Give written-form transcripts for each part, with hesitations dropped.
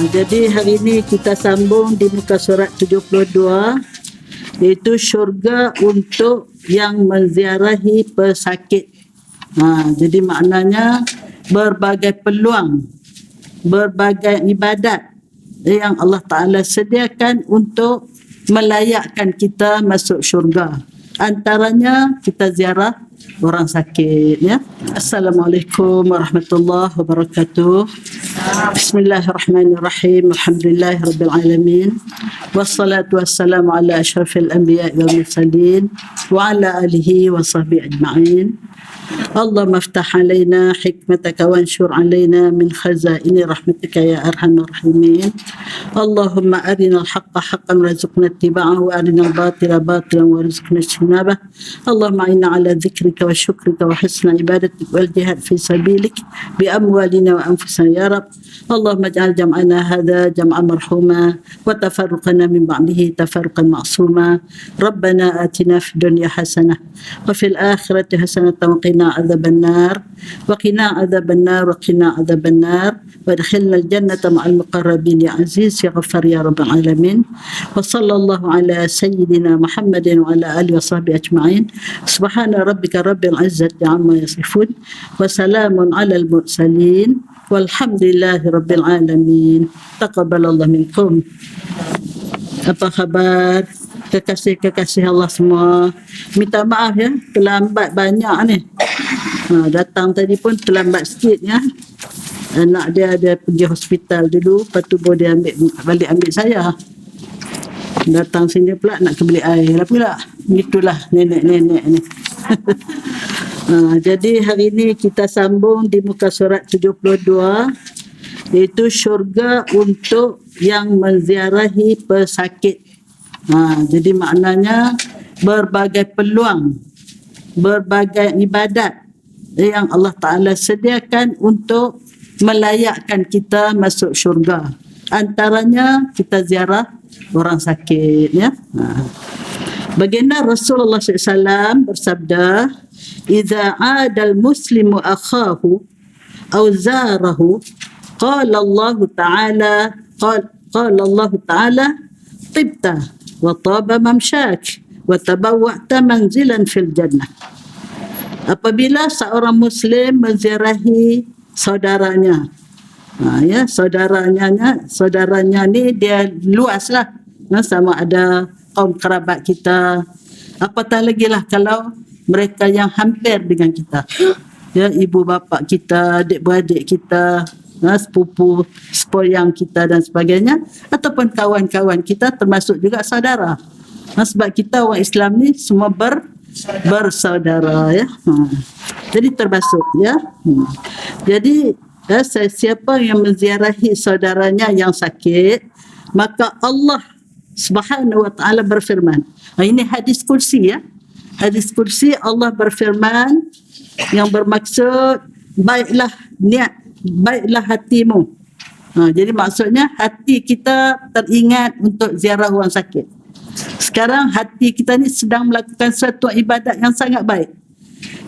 Jadi hari ini kita sambung di muka surat 72, iaitu syurga untuk yang menziarahi pesakit. Jadi maknanya berbagai peluang, berbagai ibadat yang Allah Ta'ala sediakan untuk melayakkan kita masuk syurga. Antaranya kita ziarah orang sakit, ya. Assalamualaikum warahmatullahi wabarakatuh. Bismillahirrahmanirrahim. Alhamdulillahirabbil alamin. Wassalatu wassalamu ala asyrafil anbiya'i wal mursalin wa ala alihi wa sahbihi ajma'in. اللهم افتح علينا حكمتك وانشر علينا من خزائن رحمتك يا أرحم الراحمين. اللهم أرنا الحق حقا وارزقنا اتباعه وأرنا الباطل باطلا وارزقنا اجتنابه. اللهم أعنا على ذكرك وشكرك وحسن عبادتك والجهاد في سبيلك بأموالنا وأنفسنا يا رب. اللهم اجعل جمعنا هذا جمعا مرحوما وتفرقنا من بعده تفرقا معصوما. ربنا آتنا في الدنيا حسنة وفي الآخرة حسنة وقنا عذاب النار وقنا عذاب النار وقنا عذاب النار وادخلنا الجنة مع المقربين يا عزيز يا غفار يا رب العالمين. وصلى الله على سيدنا محمد وعلى آله وصحبه أجمعين. سبحان ربك رب العزة عما يصفون وسلام على المرسلين والحمد لله رب العالمين. تقبل الله منكم. Apa khabar kekasih-kekasih Allah semua? Minta maaf ya, terlambat banyak ni. Datang tadi pun terlambat sikit ya. Anak dia ada pergi hospital dulu, lepas tu dia ambil saya. Datang sini pula nak beli air lah pula. Itulah nenek-nenek ni. Jadi hari ini kita sambung di muka surat 72, iaitu syurga untuk yang menziarahi pesakit. Jadi maknanya berbagai peluang, berbagai ibadat yang Allah Ta'ala sediakan untuk melayakkan kita masuk syurga. Antaranya kita ziarah orang sakit, ya. Baginda Rasulullah SAW bersabda, "Idza 'adal muslimu akhahu aw zarahu, qala Allah Ta'ala, tibta wa taba mamsyak wa tabawwa'ta manzilan fil jannah." Apabila seorang muslim menziarahi saudaranya, saudaranya ni dia luaslah, sama ada kaum kerabat kita, apatah lagi lah kalau mereka yang hampir dengan kita, ya, ibu bapa kita, adik-beradik kita, sepupu sepoyang kita dan sebagainya, ataupun kawan-kawan kita, termasuk juga saudara. Sebab kita orang Islam ni semua bersaudara, ya. Jadi termasuk, ya. Jadi siapa yang menziarahi saudaranya yang sakit, maka Allah Subhanahu wa ta'ala berfirman. Ini hadis kursi, ya. Hadis kursi Allah berfirman yang bermaksud baiklah niat, baiklah hatimu. Jadi maksudnya hati kita teringat untuk ziarah orang sakit. Sekarang hati kita ni sedang melakukan suatu ibadat yang sangat baik.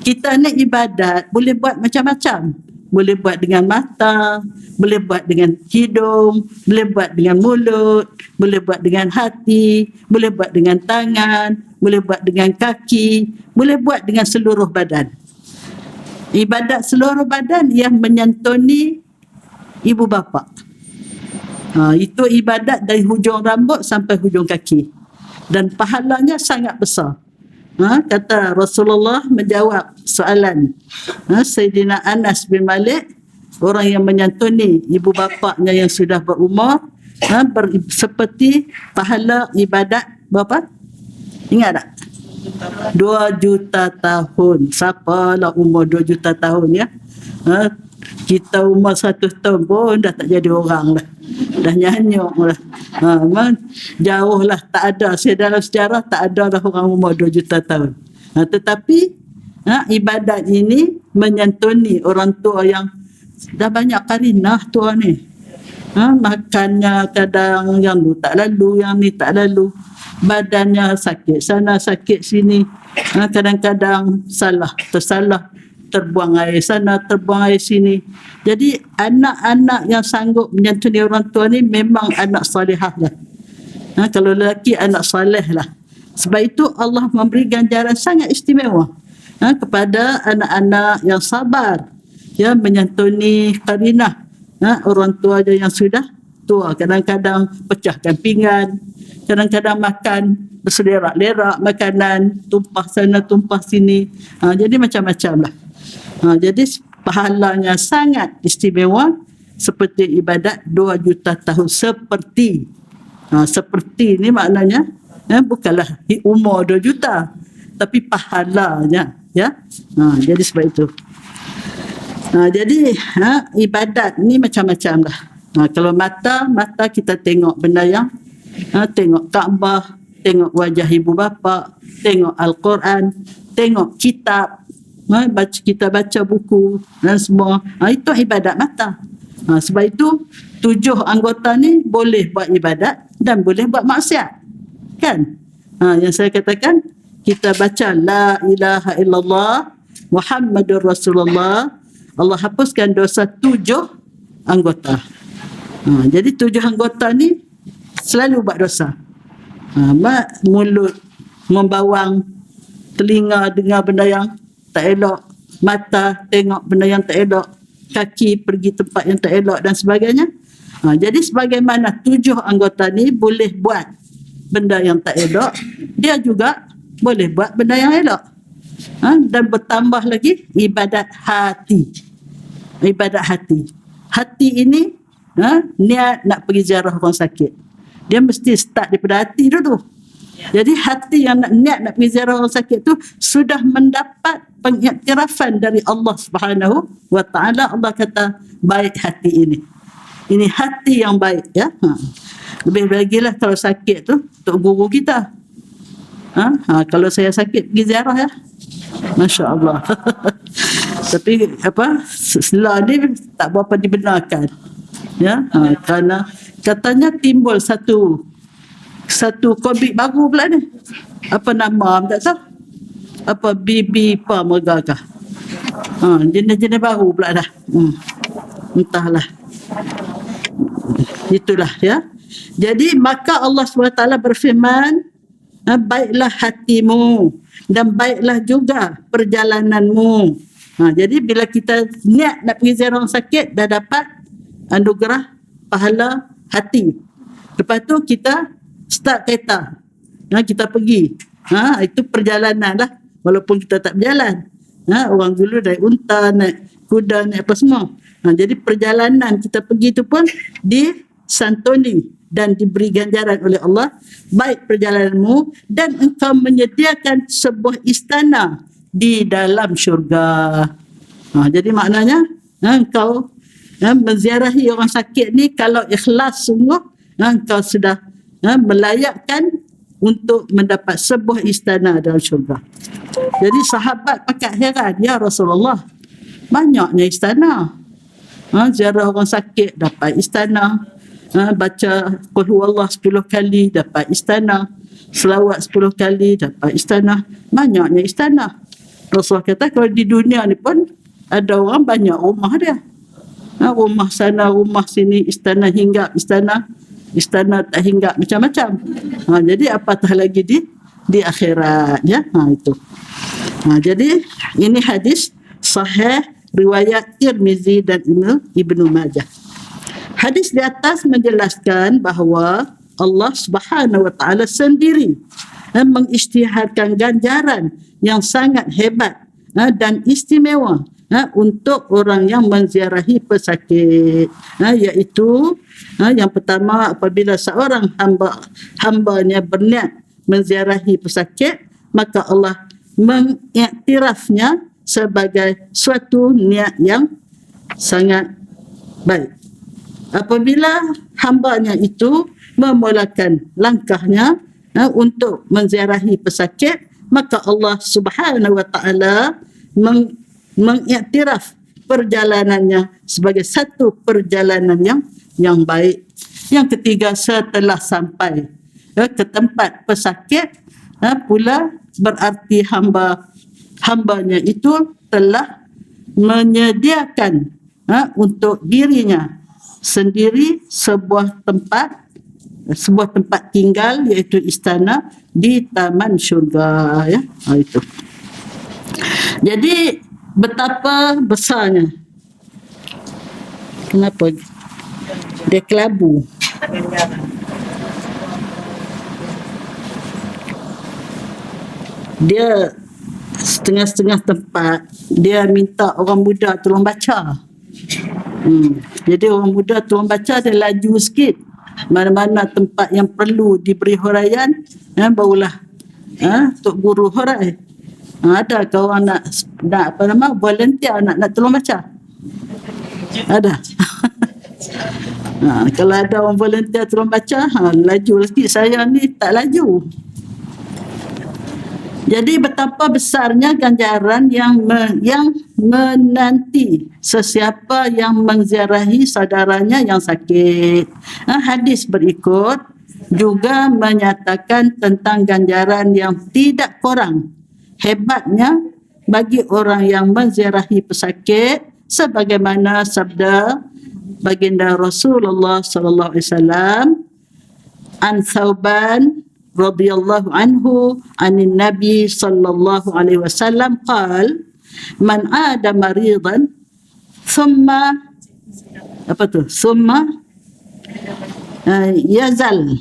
Kita ni ibadat boleh buat macam-macam. Boleh buat dengan mata, boleh buat dengan hidung, boleh buat dengan mulut, boleh buat dengan hati, boleh buat dengan tangan, boleh buat dengan kaki, boleh buat dengan seluruh badan. Ibadat seluruh badan yang menyantuni ibu bapa. Itu ibadat dari hujung rambut sampai hujung kaki. Dan pahalanya sangat besar. Kata Rasulullah menjawab soalan Sayyidina Anas bin Malik, orang yang menyantuni ibu bapanya yang sudah berumur, seperti pahala ibadat berapa? Ingat tak? 2 juta tahun. Siapalah umur 2 juta tahun, ya. Kita umur 100 tahun pun dah tak jadi orang lah. Dah nyanyuk lah. Jauh lah, tak ada. Dalam sejarah tak ada dah orang umur 2 juta tahun. Tetapi ibadat ini menyantuni orang tua yang dah banyak karinah tua ni. Makannya kadang yang tu tak lalu, yang ni tak lalu. Badannya sakit sana, sakit sini. Kadang-kadang tersalah terbuang air sana, terbuang air sini. Jadi anak-anak yang sanggup menyantuni orang tua ni memang anak salihah lah. Kalau lelaki anak saleh lah. Sebab itu Allah memberi ganjaran sangat istimewa kepada anak-anak yang sabar, menyantuni qarinah orang tua dia yang sudah tua. Kadang-kadang pecahkan pinggan, kadang-kadang makan berselerak-lerak makanan, tumpah sana tumpah sini. Jadi macam-macam lah. Jadi pahalanya sangat istimewa, seperti ibadat 2 juta tahun. Seperti ni maknanya bukanlah umur 2 juta, tapi pahalanya, jadi sebab itu. Jadi ibadat ni macam-macam lah. Kalau mata kita tengok benda yang tengok Kaabah, tengok wajah ibu bapa, tengok Al-Quran, tengok kitab, kita baca buku dan semua. Itu ibadat mata. Sebab itu 7 anggota ni boleh buat ibadat dan boleh buat maksiat, kan? Yang saya katakan, kita baca la ilaha illallah Muhammadur Rasulullah, Allah hapuskan dosa 7 anggota. Jadi 7 anggota ni selalu buat dosa. Mulut membawang, telinga dengar benda yang tak elok, mata tengok benda yang tak elok, kaki pergi tempat yang tak elok dan sebagainya. Jadi sebagaimana 7 anggota ni boleh buat benda yang tak elok, dia juga boleh buat benda yang elok. Dan bertambah lagi ibadat hati. Ibadat hati. Hati ini niat nak pergi ziarah orang sakit. Dia mesti start daripada hati dulu. Jadi hati yang niat nak pergi ziarah orang sakit tu sudah mendapat pengiktirafan dari Allah Subhanahu wa taala. Allah kata baik hati ini. Ini hati yang baik, ya. Lebih bagilah kalau sakit tu untuk guru kita. Kalau saya sakit pergi ziarah, ya. Masya-Allah. Tapi setelah ni tak berapa dibenarkan. Ya, kerana katanya timbul satu COVID baru pula ni. Apa nama tak tahu. Apa BB apa megakah. Jenis-jenis baru pula dah. Entahlah. Itulah, ya. Jadi maka Allah SWT berfirman, baiklah hatimu dan baiklah juga perjalananmu. Jadi bila kita niat nak pergi ziarah orang sakit, dah dapat anugerah pahala hati. Lepas tu kita start kereta, kita pergi. Itu perjalanan lah, walaupun kita tak berjalan. Orang dulu naik unta, naik kuda, naik apa semua. Jadi perjalanan kita pergi tu pun disantuni dan diberi ganjaran oleh Allah. Baik perjalananmu, dan engkau menyediakan sebuah istana di dalam syurga. Jadi maknanya engkau menziarahi orang sakit ni, kalau ikhlas sungguh, engkau sudah melayakkan untuk mendapat sebuah istana dalam syurga. Jadi sahabat pakat heran, ya Rasulullah, banyaknya istana. Ziarah orang sakit dapat istana, baca qul huwallah 10 kali dapat istana, selawat 10 kali dapat istana. Banyaknya istana. Rasulullah kata kalau di dunia ni pun ada orang banyak rumah dia. Rumah sana, rumah sini, istana hinggap, istana tak hinggap, macam-macam. Jadi apatah lagi di akhirat, ya. Itu. Jadi ini hadis sahih riwayat Tirmizi dan Ibnu Majah. Hadis di atas menjelaskan bahawa Allah Subhanahu wa taala sendiri mengisytiharkan ganjaran yang sangat hebat dan istimewa untuk orang yang menziarahi pesakit, iaitu yang pertama, apabila seorang hambanya berniat menziarahi pesakit, maka Allah mengiktirafnya sebagai suatu niat yang sangat baik. Apabila hambanya itu memulakan langkahnya untuk menziarahi pesakit, maka Allah Subhanahu wa taala mengiktiraf perjalanannya sebagai satu perjalanan yang baik. Yang ketiga, setelah sampai ke tempat pesakit pula berarti hambanya itu telah menyediakan untuk dirinya sendiri sebuah tempat tinggal, iaitu istana di taman syurga, ya. Itu. Jadi betapa besarnya. Kenapa dia kelabu? Dia setengah-setengah tempat dia minta orang muda tolong baca. Jadi orang muda tolong baca, dia laju sikit. Mana-mana tempat yang perlu diberi huraian, barulah Tok Guru hurai. Ada ke orang nak volunteer nak tolong baca? Ada. Kalau ada orang volunteer tolong baca, laju sikit. Saya ni tak laju. Jadi betapa besarnya ganjaran yang menanti sesiapa yang menziarahi saudaranya yang sakit. Hadis berikut juga menyatakan tentang ganjaran yang tidak kurang hebatnya bagi orang yang menziarahi pesakit, sebagaimana sabda baginda Rasulullah sallallahu alaihi wasallam, an Thauban radhiyallahu anhu anin Nabi sallallahu alaihi wasallam qal man ada maridan thumma yazal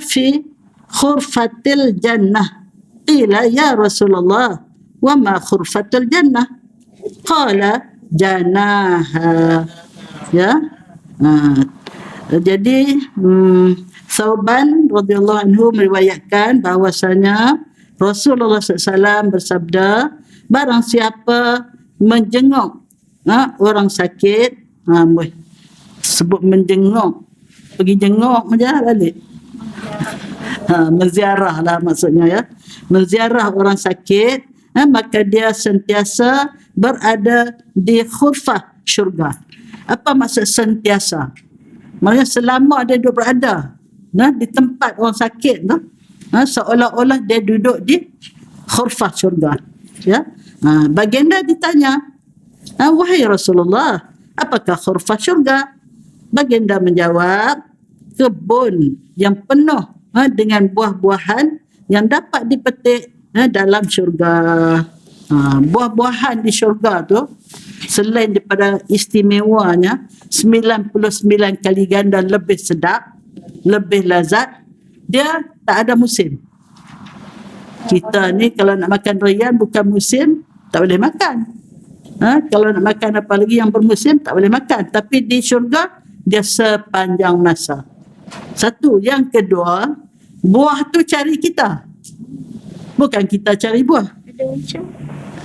fi khurfatil jannah, qila ya Rasulullah wa ma khurfatul jannah, qala janaha, ya. Jadi Thauban radhiyallahu anhu meriwayatkan bahawasanya Rasulullah SAW bersabda, barang siapa menjenguk orang sakit, sebut menjenguk, pergi jenguk saja balik, menziarah lah maksudnya, ya, menziarah orang sakit, maka dia sentiasa berada di khurfah syurga. Apa maksud sentiasa? Maksudnya selama dia duduk berada di tempat orang sakit tu, seolah-olah dia duduk di khurfah syurga, ya. Baginda ditanya, wahai Rasulullah, apakah khurfah syurga? Baginda menjawab, kebun yang penuh dengan buah-buahan yang dapat dipetik dalam syurga. Buah-buahan di syurga tu, selain daripada istimewanya 99 kali ganda lebih sedap, lebih lazat, dia tak ada musim. Kita ni kalau nak makan durian bukan musim, tak boleh makan. Kalau nak makan apa lagi yang bermusim, tak boleh makan. Tapi di syurga dia sepanjang masa. Satu. Yang kedua, buah tu cari kita, bukan kita cari buah. Ada uncang.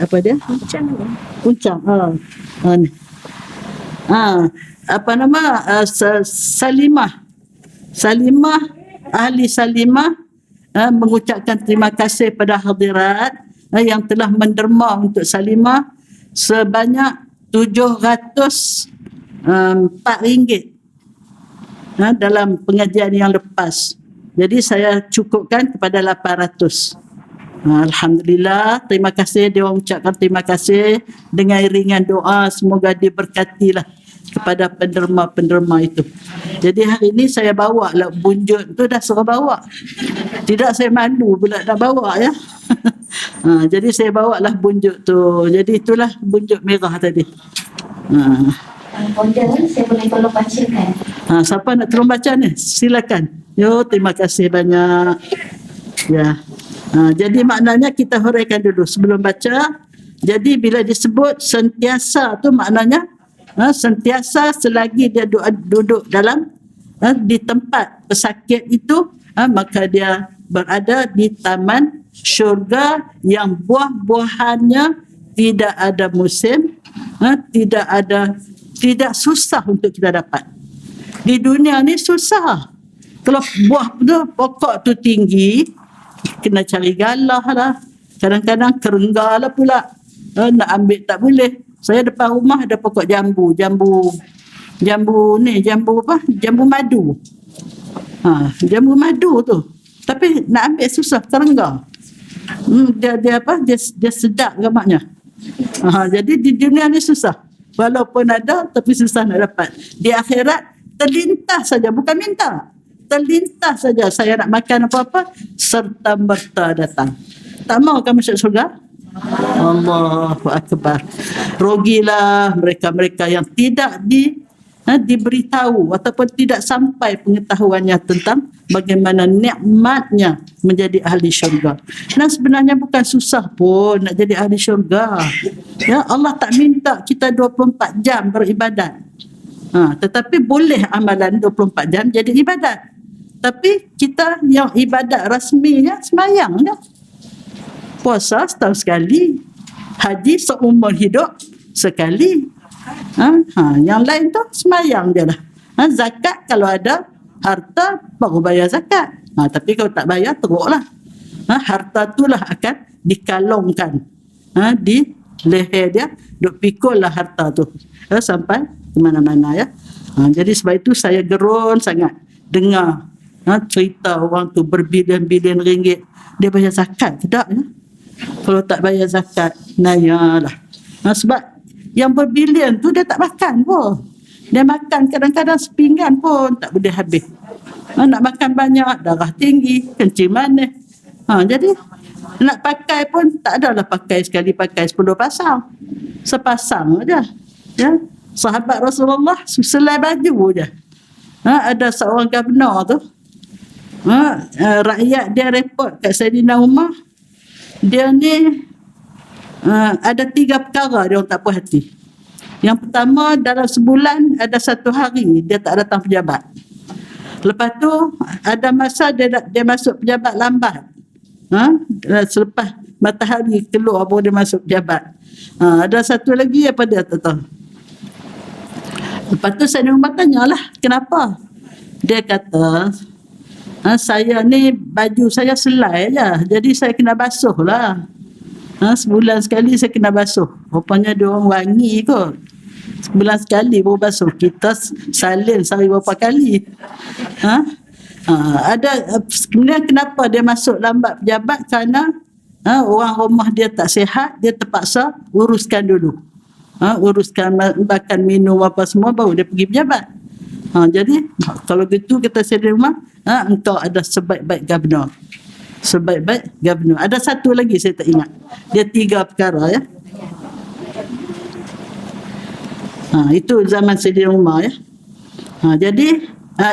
Apa dia? Uncang. Apa nama? Salimah, ahli Salimah mengucapkan terima kasih pada hadirat yang telah menderma untuk Salimah sebanyak RM704 dalam pengajian yang lepas. Jadi saya cukupkan kepada 800. Alhamdulillah, terima kasih. Dia ucapkan terima kasih dengan iringan doa, semoga diberkatilah kepada penderma-penderma itu. Jadi hari ini saya bawa lah bunjuk tu, dah suruh bawa. Tidak, saya malu pula nak bawa, ya. Jadi saya bawa lah bunjuk tu. Jadi itulah bunjuk merah tadi. Saya boleh tolong bacakan. Siapa nak tolong baca ni? Silakan. Yo, terima kasih banyak. Ya. Jadi maknanya kita huraikan dulu sebelum baca. Jadi bila disebut sentiasa tu maknanya sentiasa selagi dia duduk dalam di tempat pesakit itu, maka dia berada di taman syurga yang buah-buahannya tidak ada musim, tidak susah untuk kita dapat. Di dunia ni susah. Kalau buah tu, pokok tu tinggi, kena cari galah lah. Kadang-kadang kerengga lah pula. Nak ambil tak boleh. Saya depan rumah ada pokok jambu apa? Jambu madu. Jambu madu tu. Tapi nak ambil susah, kerengga. Dia sedap gamaknya. Jadi di dunia ni susah. Walaupun ada, tapi susah nak dapat. Di akhirat, terlintas saja, bukan minta. Terlintas saja saya nak makan apa-apa, serta merta datang. Tak mau kan masuk surga? Allahu Akbar. Rugilah mereka-mereka yang tidak diberitahu ataupun tidak sampai pengetahuannya tentang bagaimana nikmatnya menjadi ahli syurga. Dan sebenarnya bukan susah pun nak jadi ahli syurga. Ya, Allah tak minta kita 24 jam beribadat. Tetapi boleh amalan 24 jam jadi ibadat. Tapi kita yang ibadat rasminya sembahyang je. Puasa setahun sekali. Haji seumur hidup sekali. Yang lain tu sembahyang je lah. Zakat kalau ada harta baru bayar zakat. Tapi kalau tak bayar teruklah. Harta itulah akan dikalungkan di leher dia, duk pikul lah harta tu sampai ke mana-mana ya. Jadi sebab itu saya gerun sangat dengar cerita orang tu berbilion-bilion ringgit dia bayar zakat tidak ya. Kalau tak bayar zakat nayalah. Sebab yang berbilion tu dia tak makan pun. Dia makan kadang-kadang sepinggan pun tak boleh habis. Nak makan banyak, darah tinggi, kencing manis. Jadi nak pakai pun tak adalah pakai sekali pakai 10 pasang. Sepasang aja. Ya. Sahabat Rasulullah selai baju je. Ada seorang governor tu. Rakyat dia report kat Saidina Umar. Dia ni ada 3 perkara dia orang tak puas hati. Yang pertama, dalam sebulan ada 1 hari dia tak datang pejabat. Lepas tu ada masa dia masuk pejabat lambat. Selepas matahari keluar baru dia masuk pejabat. Ada satu lagi apa dia tak tahu. Lepas tu saya Umar tanyalah kenapa. Dia kata saya ni baju saya selai je, jadi saya kena basuh lah. Sebulan sekali saya kena basuh. Rupanya dia orang wangi kot. Sebulan sekali baru basuh. Kita salin sehari berapa kali. Kemudian kenapa dia masuk lambat pejabat? Kerana orang rumah dia tak sihat, dia terpaksa uruskan dulu. Uruskan makan minum apa semua baru dia pergi pejabat. Jadi kalau gitu kita sedar rumah, engkau ada sebaik-baik governor. Sebaik-baik governor. Ada satu lagi saya tak ingat. Dia 3 perkara ya. Itu zaman Saidina Umar ya. Jadi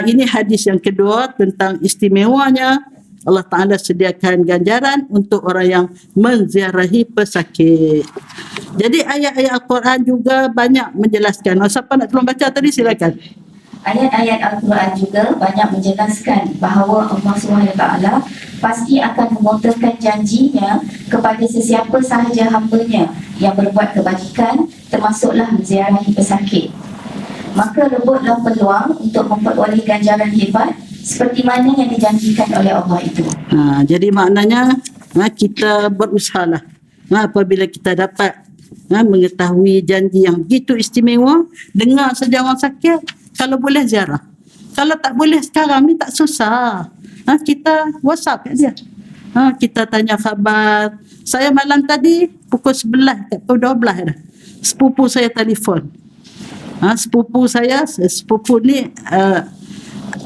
ini hadis yang kedua tentang istimewanya Allah Ta'ala sediakan ganjaran untuk orang yang menziarahi pesakit. Jadi ayat-ayat Al-Quran juga banyak menjelaskan. Siapa nak tolong baca tadi silakan. Ayat-ayat Al-Quran juga banyak menjelaskan bahawa Allah SWT pasti akan memotorkan janjinya kepada sesiapa sahaja hamba-Nya yang berbuat kebajikan, termasuklah menziarahi pesakit. Maka rebutlah peluang untuk memperoleh ganjaran hebat seperti mana yang dijanjikan oleh Allah itu. Jadi maknanya kita berusahalah apabila kita dapat mengetahui janji yang begitu istimewa, dengar saja orang sakit, kalau boleh ziarah. Kalau tak boleh sekarang ni tak susah. Kita WhatsApp kat dia. Kita tanya khabar. Saya malam tadi pukul 11 kat pukul 12 dah. Sepupu saya telefon. Sepupu ni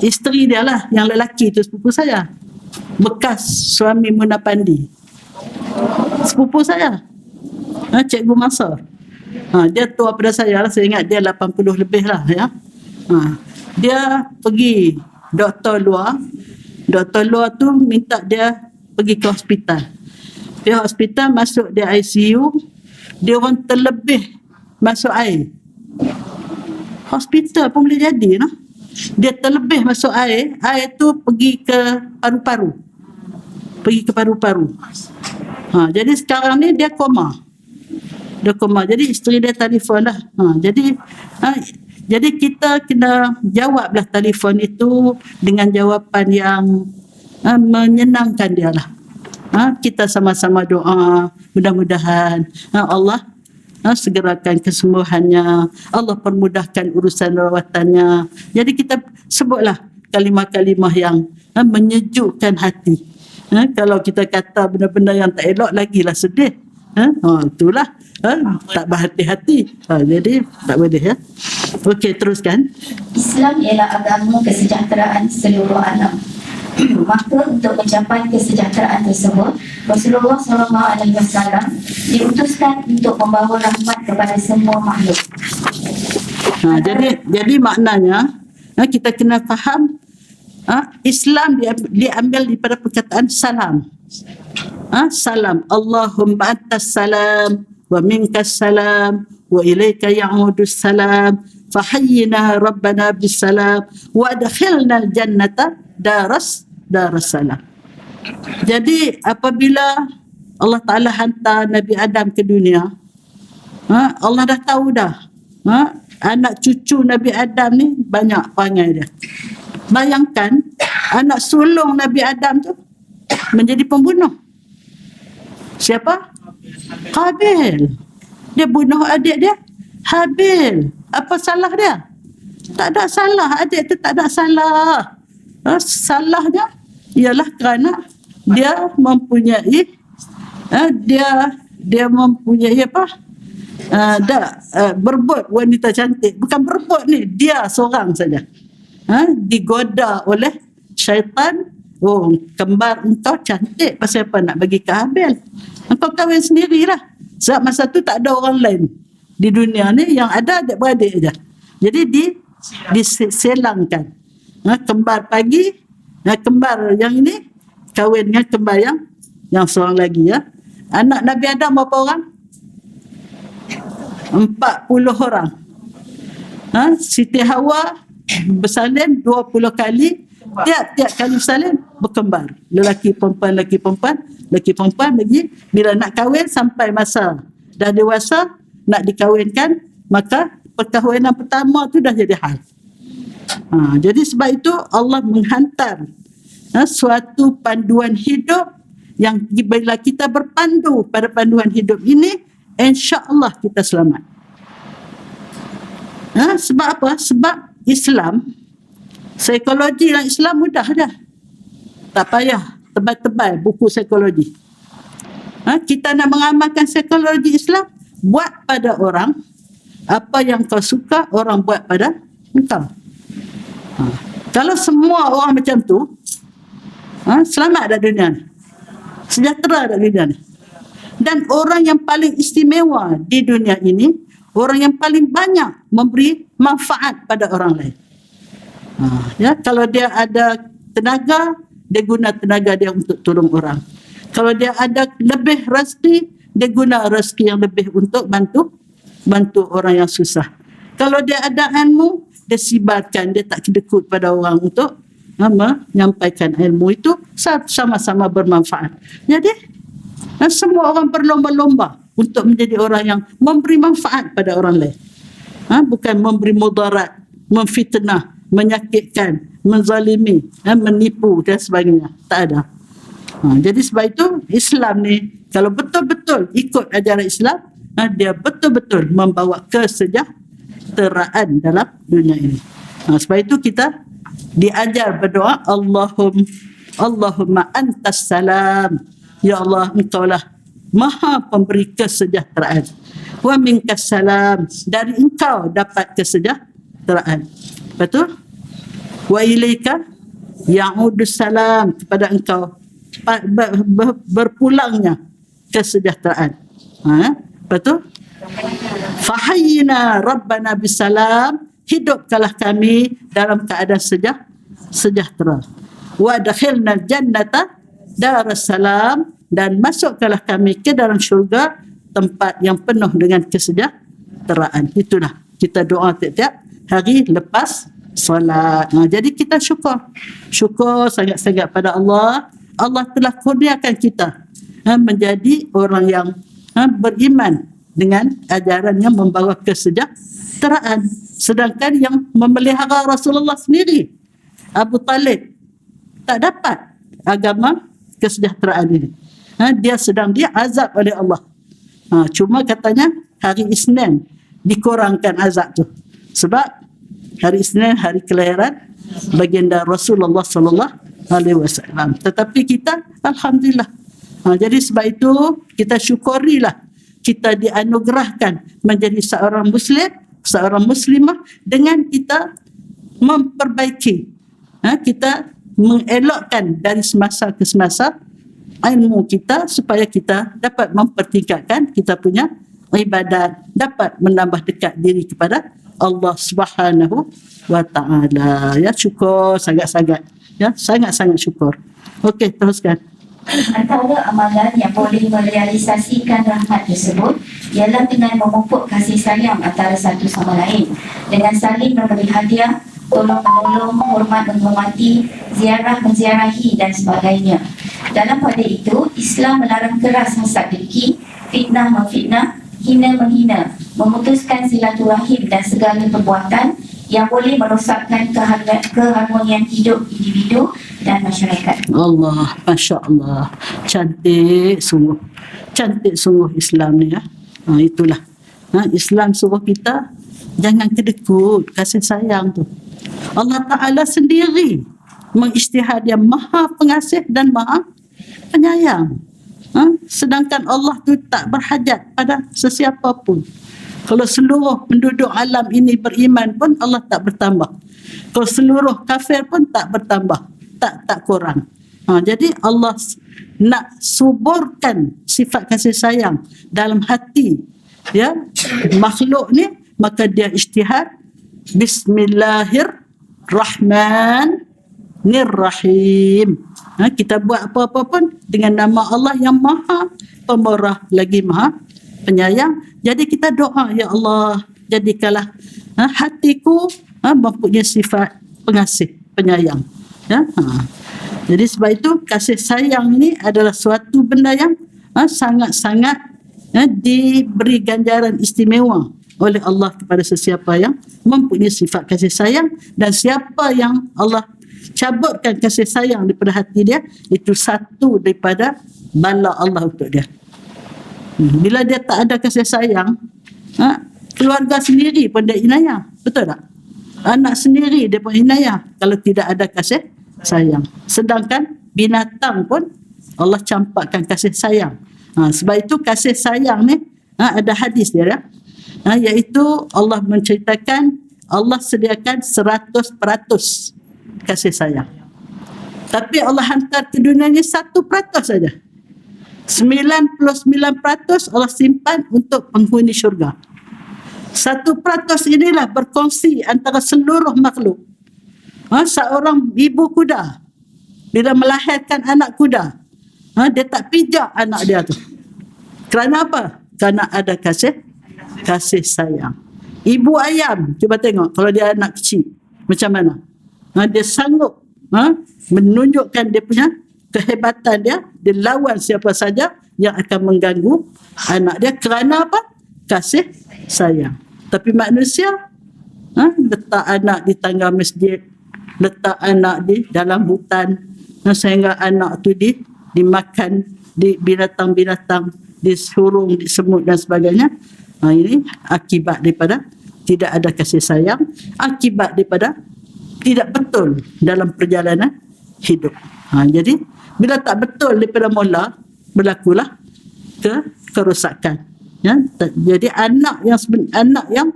isteri dia lah, yang lelaki tu sepupu saya. Bekas suami Munapandi. Sepupu saya. Cikgu Masar. Dia tua pada saya lah, saya ingat dia 80 lebih lah ya. Dia pergi doktor luar tu minta dia pergi ke hospital. Dia hospital masuk dia ICU, dia orang terlebih masuk air. Hospital pun boleh jadi no? Dia terlebih masuk air tu pergi ke paru-paru. Jadi sekarang ni dia koma. Jadi isteri dia telefon lah. Jadi kita kena jawablah telefon itu dengan jawapan yang menyenangkan dia lah. Kita sama-sama doa, mudah-mudahan Allah segerakan kesembuhannya, Allah permudahkan urusan rawatannya. Jadi kita sebutlah kalimah-kalimah yang menyejukkan hati. Kalau kita kata benda-benda yang tak elok, lagilah sedih. Itulah tak berhati-hati. Jadi tak boleh ya. Okey, teruskan. Islam ialah agama kesejahteraan seluruh alam. Maka untuk mencapai kesejahteraan tersebut, Rasulullah SAW diutuskan untuk membawa rahmat kepada semua makhluk. Jadi maknanya kita kena faham Islam diambil daripada perkataan salam. Salam. Allahumma antas salam wa minkas salam wa ilaika ya'udus salam fahayyina rabbana bis salam wa adkhilna al-jannata daras salam. Jadi apabila Allah Ta'ala hantar Nabi Adam ke dunia, Allah dah tahu dah anak cucu Nabi Adam ni banyak perangai dia. Bayangkan anak sulung Nabi Adam tu menjadi pembunuh. Siapa? Qabil. Dia bunuh adik dia, Habil. Apa salah dia? Tak ada salah. Adik tu tak ada salah. Salahnya ialah kerana dia mempunyai dia mempunyai apa? Berbuat wanita cantik. Bukan berbuat ni, dia seorang saja. Digoda oleh syaitan. Kembar engkau cantik, pasal apa nak bagi ke Habil? Engkau kahwin sendirilah. Sebab masa tu tak ada orang lain di dunia ni, yang ada adik-beradik aja. Jadi diselangkan. Kembar pagi, kembar yang ini kahwin dengan kembar yang seorang lagi ya. Anak Nabi Adam berapa orang? 40 orang. Siti Hawa bersalin 20 kali. Tiap kali bersalin berkembar. Lelaki perempuan lagi. Bila nak kahwin sampai masa dah dewasa nak dikahwinkan, maka perkahwinan pertama tu dah jadi hal. Jadi sebab itu Allah menghantar suatu panduan hidup yang bila kita berpandu pada panduan hidup ini, insya-Allah kita selamat. Sebab apa? Sebab Islam, psikologi dalam Islam mudah dah. Tak payah tebal-tebal buku psikologi. Kita nak mengamalkan psikologi Islam, buat pada orang apa yang kau suka orang buat pada engkau. Kalau semua orang macam tu, selamat dah dunia ni. Sejahtera dah dunia ni. Dan orang yang paling istimewa di dunia ini, orang yang paling banyak memberi manfaat pada orang lain. Kalau dia ada tenaga, dia guna tenaga dia untuk tolong orang. Kalau dia ada lebih rezeki, dia guna rezeki yang lebih untuk bantu orang yang susah. Kalau dia ada ilmu, dia sibarkan, dia tak kedekut pada orang untuk menyampaikan ilmu itu, sama-sama bermanfaat. Jadi semua orang berlomba-lomba untuk menjadi orang yang memberi manfaat pada orang lain. Bukan memberi mudarat, memfitnah, menyakitkan, menzalimi, menipu dan sebagainya. Tak ada. Jadi sebab itu Islam ni kalau betul-betul ikut ajaran Islam, dia betul-betul membawa kesejahteraan dalam dunia ini. Sebab itu kita diajar berdoa, Allahumma antas salam. Ya Allah, engkaulah Maha pemberi kesejahteraan. Wa minkas salam, dari engkau dapat kesejahteraan. Betul? Wa ilaika ya'udus salam, kepada engkau berpulangnya kesejahteraan. Betul? Fahayyina rabbana bisalam, hidupkanlah kami dalam keadaan sejahtera. Wa adkhilna jannata darassalam, dan masukkanlah kami ke dalam syurga, tempat yang penuh dengan kesejahteraan. Itulah kita doa tiap-tiap hari lepas solat. Jadi kita syukur sangat-sangat pada Allah. Allah telah kurniakan kita menjadi orang yang beriman dengan ajaran yang membawa kesejahteraan. Sedangkan yang memelihara Rasulullah sendiri, Abu Talib, tak dapat agama kesejahteraan ini. Dia sedang diazab oleh Allah. Cuma katanya hari Isnin dikurangkan azab tu. Sebab hari Isnin hari kelahiran baginda Rasulullah sallallahu alaihi wasallam. Tetapi kita alhamdulillah. Jadi sebab itu kita syukurilah kita dianugerahkan menjadi seorang Muslim, seorang Muslimah dengan kita memperbaiki, kita mengelokkan dari semasa ke semasa ilmu kita supaya kita dapat mempertingkatkan kita punya ibadat, dapat menambah dekat diri kepada Allah Subhanahu wa taala. Ya, syukur sangat-sangat. Ya, sangat-sangat syukur. Okey, teruskan. Antara amalan yang boleh merealisasikan rahmat tersebut ialah dengan memupuk kasih sayang antara satu sama lain, dengan saling memberi hadiah, tolong-menolong, hormat menghormati, ziarah menziarahi dan sebagainya. Dalam pada itu, Islam melarang keras hasad dengki, fitnah memfitnah, hina menghina, memutuskan silaturahim dan segala perbuatan yang boleh merosakkan keharmonian hidup individu dan masyarakat. Allah, Masya Allah. Cantik sungguh Islam ni, ya. Itulah. Islam suruh kita jangan kedekut, kasih sayang tu. Allah Ta'ala sendiri mengisytihad yang maha pengasih dan maha penyayang. Sedangkan Allah tu tak berhajat pada sesiapa pun. Kalau seluruh penduduk alam ini beriman pun Allah tak bertambah. Kalau seluruh kafir pun tak bertambah, tak kurang. Jadi Allah nak suburkan sifat kasih sayang dalam hati, ya, makhluk ni, maka dia ijtihad Bismillahirrahmanirrahim. Kita buat apa-apa pun dengan nama Allah yang maha pemurah lagi maha penyayang. Jadi kita doa, ya Allah, jadikanlah hatiku mempunyai sifat pengasih, penyayang. Ya? Jadi sebab itu kasih sayang ini adalah suatu benda yang sangat-sangat diberi ganjaran istimewa oleh Allah kepada sesiapa yang mempunyai sifat kasih sayang, dan siapa yang Allah cabutkan kasih sayang daripada hati dia, itu satu daripada bala Allah untuk dia. Bila dia tak ada kasih sayang, keluarga sendiri pun dia inayah, betul tak? Anak sendiri dia pun inayah kalau tidak ada kasih sayang. Sedangkan binatang pun Allah campakkan kasih sayang. Sebab itu kasih sayang ni ada hadis dia, ya? Iaitu Allah menceritakan Allah sediakan 100% kasih sayang, tapi Allah hantar ke dunia ni 1% saja. 99% Allah simpan untuk penghuni syurga. 1% inilah berkongsi antara seluruh makhluk. Seorang ibu kuda bila melahirkan anak kuda, dia tak pijak anak dia tu. Kerana apa? Kerana ada kasih sayang. Ibu ayam, cuba tengok kalau dia anak kecil macam mana. Dia sanggup menunjukkan dia punya kehebatan dia lawan siapa saja yang akan mengganggu anak dia. Kerana apa? Kasih sayang. Tapi manusia letak anak di tangga masjid, letak anak di dalam hutan, sehingga anak tu dimakan di binatang-binatang, disurung, di semut dan sebagainya. Ini akibat daripada tidak ada kasih sayang, akibat daripada tidak betul dalam perjalanan hidup. Jadi bila tak betul daripada mula, berlakulah kerosakan. Ya, jadi anak yang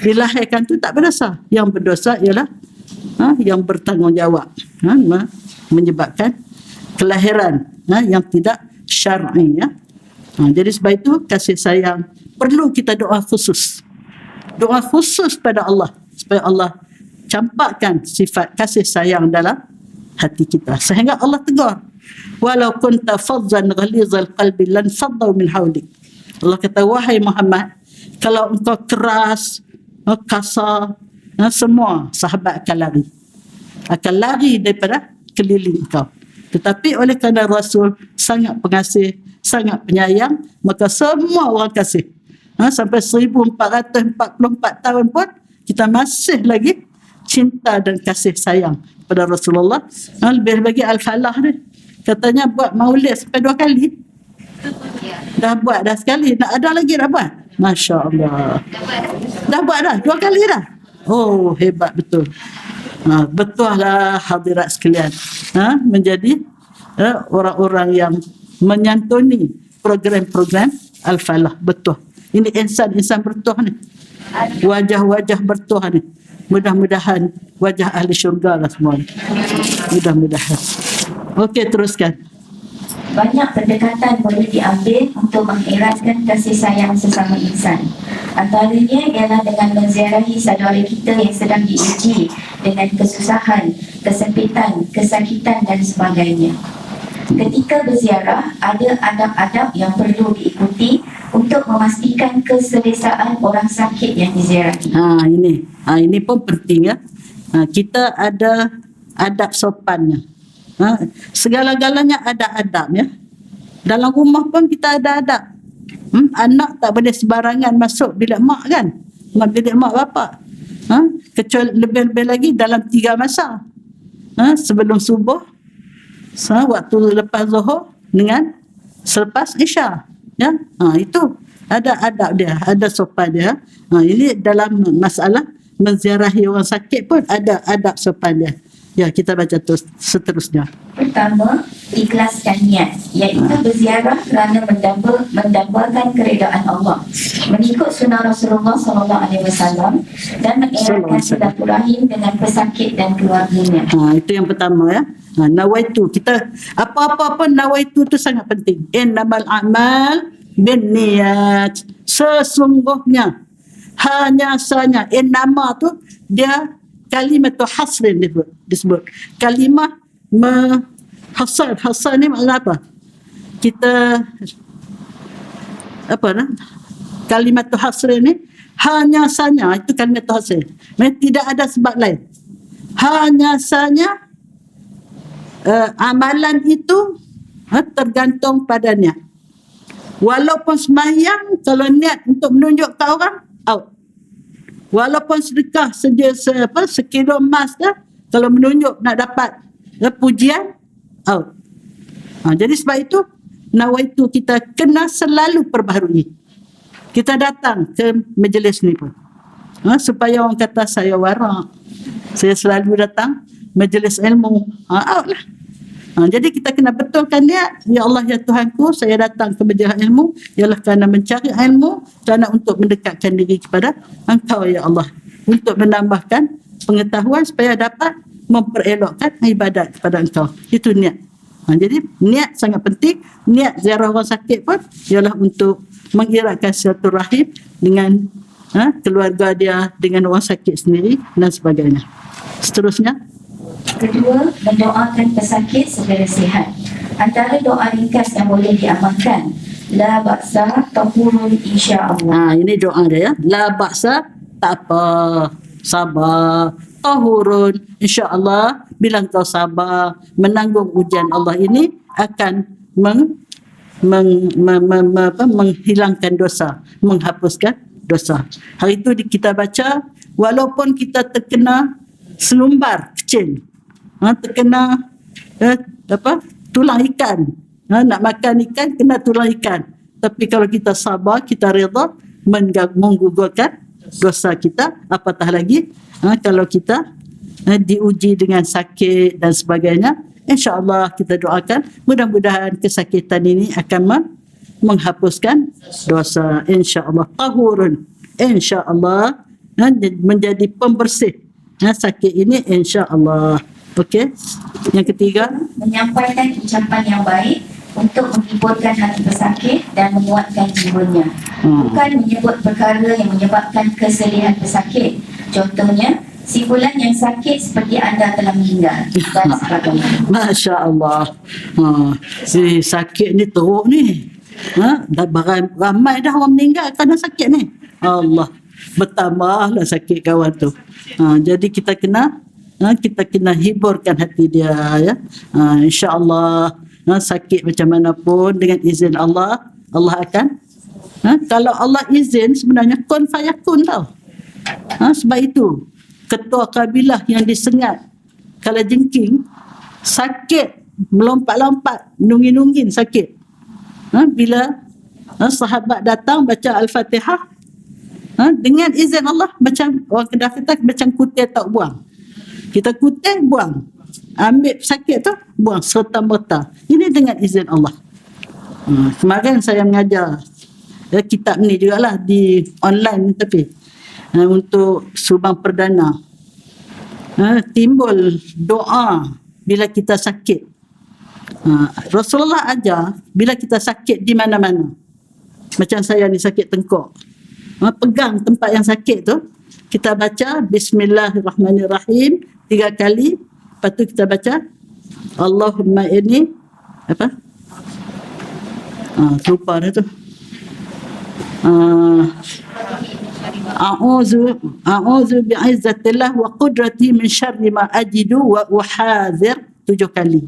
dilahirkan tu tak berdosa. Yang berdosa ialah yang bertanggungjawab, menyebabkan kelahiran yang tidak syar'i. Ya. Jadi sebab itu kasih sayang perlu kita doa khusus pada Allah supaya Allah campakkan sifat kasih sayang dalam hati kita, sehingga Allah tegur, walau kunta faddan ghalizal qalbi lan faddu min hawlik. Allah kata, wahai Muhammad, kalau engkau keras, kasar, semua sahabat akan lari daripada keliling engkau. Tetapi oleh kerana Rasul sangat pengasih, sangat penyayang, maka semua orang kasih. Sampai 1444 tahun pun kita masih lagi cinta dan kasih sayang pada Rasulullah. Lebih bagi Al-Falah ni, katanya buat maulid sampai 2 kali. Dah buat dah sekali, nak ada lagi dah buat. Masya Allah. Dah buat dah 2 kali dah. Oh, hebat betul. Betul lah hadirat sekalian. Menjadi orang-orang yang menyantuni program-program Al-Falah, betul. Ini insan-insan bertuah ni. Wajah-wajah bertuah ni. Mudah-mudahan wajah ahli syurga lah semua ni. Mudah-mudahan. Okey, teruskan. Banyak pendekatan boleh diambil untuk mengeratkan kasih sayang sesama insan. Antaranya ialah dengan menziarahi saudara kita yang sedang diuji dengan kesusahan, kesempitan, kesakitan dan sebagainya. Ketika berziarah, ada adab-adab yang perlu diikuti untuk memastikan keselesaan orang sakit yang diziarahi. Ini pun penting ya. Kita ada adab sopannya. Segala-galanya ada adab ya. Dalam rumah pun kita ada adab. Anak tak boleh sebarangan masuk bilik mak kan. Bilik mak bapak. Kecuali lebih-lebih lagi dalam 3 masa. Sebelum subuh, waktu lepas zuhur dengan selepas isya. Ya, itu ada adab dia, ada sopan dia. Ini dalam masalah menziarahi orang sakit pun ada adab sopan dia. Ya, kita baca terus seterusnya. Pertama, ikhlaskan niat, iaitu berziarah kerana mendambakan keredaan Allah, mengikut sunnah Rasulullah SAW dan mengeratkan silaturahim dengan pesakit dan keluarganya. Itu yang pertama ya. Nawaitu, kita apa-apa pun nawaitu tu sangat penting. Innamal a'mal binniyat. Sesungguhnya, hanya sahaja innama tu dia kalimat tu hasrin disebut. Kalimah hasar ni makna apa? Kita kalimat tu hasrin ni hanya sahaja, itu kalimat tu hasrin. Tidak ada sebab lain. Hanya sahaja amalan itu tergantung pada niat. Walaupun sembahyang, kalau niat untuk menunjuk ke orang, out. Walaupun sedekah sekilo emas dah, kalau menunjuk nak dapat pujian, out. Jadi sebab itu nawaitu kita kena selalu perbaharui. Kita datang ke majlis ni pun supaya orang kata saya warak, saya selalu datang majlis ilmu, out lah. Jadi kita kena betulkan niat. Ya Allah, ya Tuhanku, saya datang ke majlis ilmu ialah kerana mencari ilmu, kerana untuk mendekatkan diri kepada Engkau ya Allah, untuk menambahkan pengetahuan supaya dapat memperelokkan ibadat kepada Engkau. Itu niat. Jadi niat sangat penting. Niat ziarah orang sakit pun ialah untuk mengeratkan silaturahim dengan keluarga dia, dengan orang sakit sendiri dan sebagainya. Seterusnya, kedua, mendoakan pesakit segera sihat. Antara doa ringkas yang boleh diamalkan, la ba'sa tahurun insya-Allah. Ini doa dia ya. La ba'sa, tak apa, sabar. Tahurun insya-Allah, bila kau sabar menanggung ujian Allah ini akan menghilangkan dosa, menghapuskan dosa. Hari itu kita baca, walaupun kita terkena selumbar kecil, terkena tulang ikan, nak makan ikan kena tulang ikan, tapi kalau kita sabar, kita redha, menggugurkan dosa kita. Apatah lagi kalau kita diuji dengan sakit dan sebagainya, insya-Allah kita doakan mudah-mudahan kesakitan ini akan menghapuskan dosa, insya-Allah. Tahurun, insya-Allah menjadi pembersih sakit ini, insya-Allah. Okey. Yang ketiga, menyampaikan ucapan yang baik untuk menghiburkan hati pesakit dan menguatkan jiwanya. Bukan menyebut perkara yang menyebabkan kesedihan pesakit. Contohnya, si fulan yang sakit seperti anda telah meninggal dan sebagainya. Masya-Allah. Si sakit ni teruk ni. Dah ramai dah orang meninggal kerana sakit ni. Allah, bertambahlah sakit kawan tu. Jadi kita kena hiburkan hati dia ya. Insya-Allah sakit macam mana pun dengan izin Allah, Allah akan kalau Allah izin sebenarnya kun fayakun tau. Sebab itu ketua kabilah yang disengat kala jengking sakit, melompat-lompat, nungin-nungin sakit. Bila sahabat datang baca Al-Fatihah, dengan izin Allah, macam orang Kedah kata macam kutil tak buang. Kita kutil buang, ambil sakit tu buang serta merta. Ini dengan izin Allah. Kemarin saya mengajar kitab ni jugalah di online tapi untuk subang perdana. Timbul doa bila kita sakit. Rasulullah ajar bila kita sakit di mana-mana. Macam saya ni sakit tengkok. Pegang tempat yang sakit tu, kita baca Bismillahirrahmanirrahim 3 kali. Lepas tu kita baca Allahumma inni apa? Lupa dah tu. A'udzu bi'izzatillah wa qudrati min syarri ma ajidu wa uhadzir 7 kali.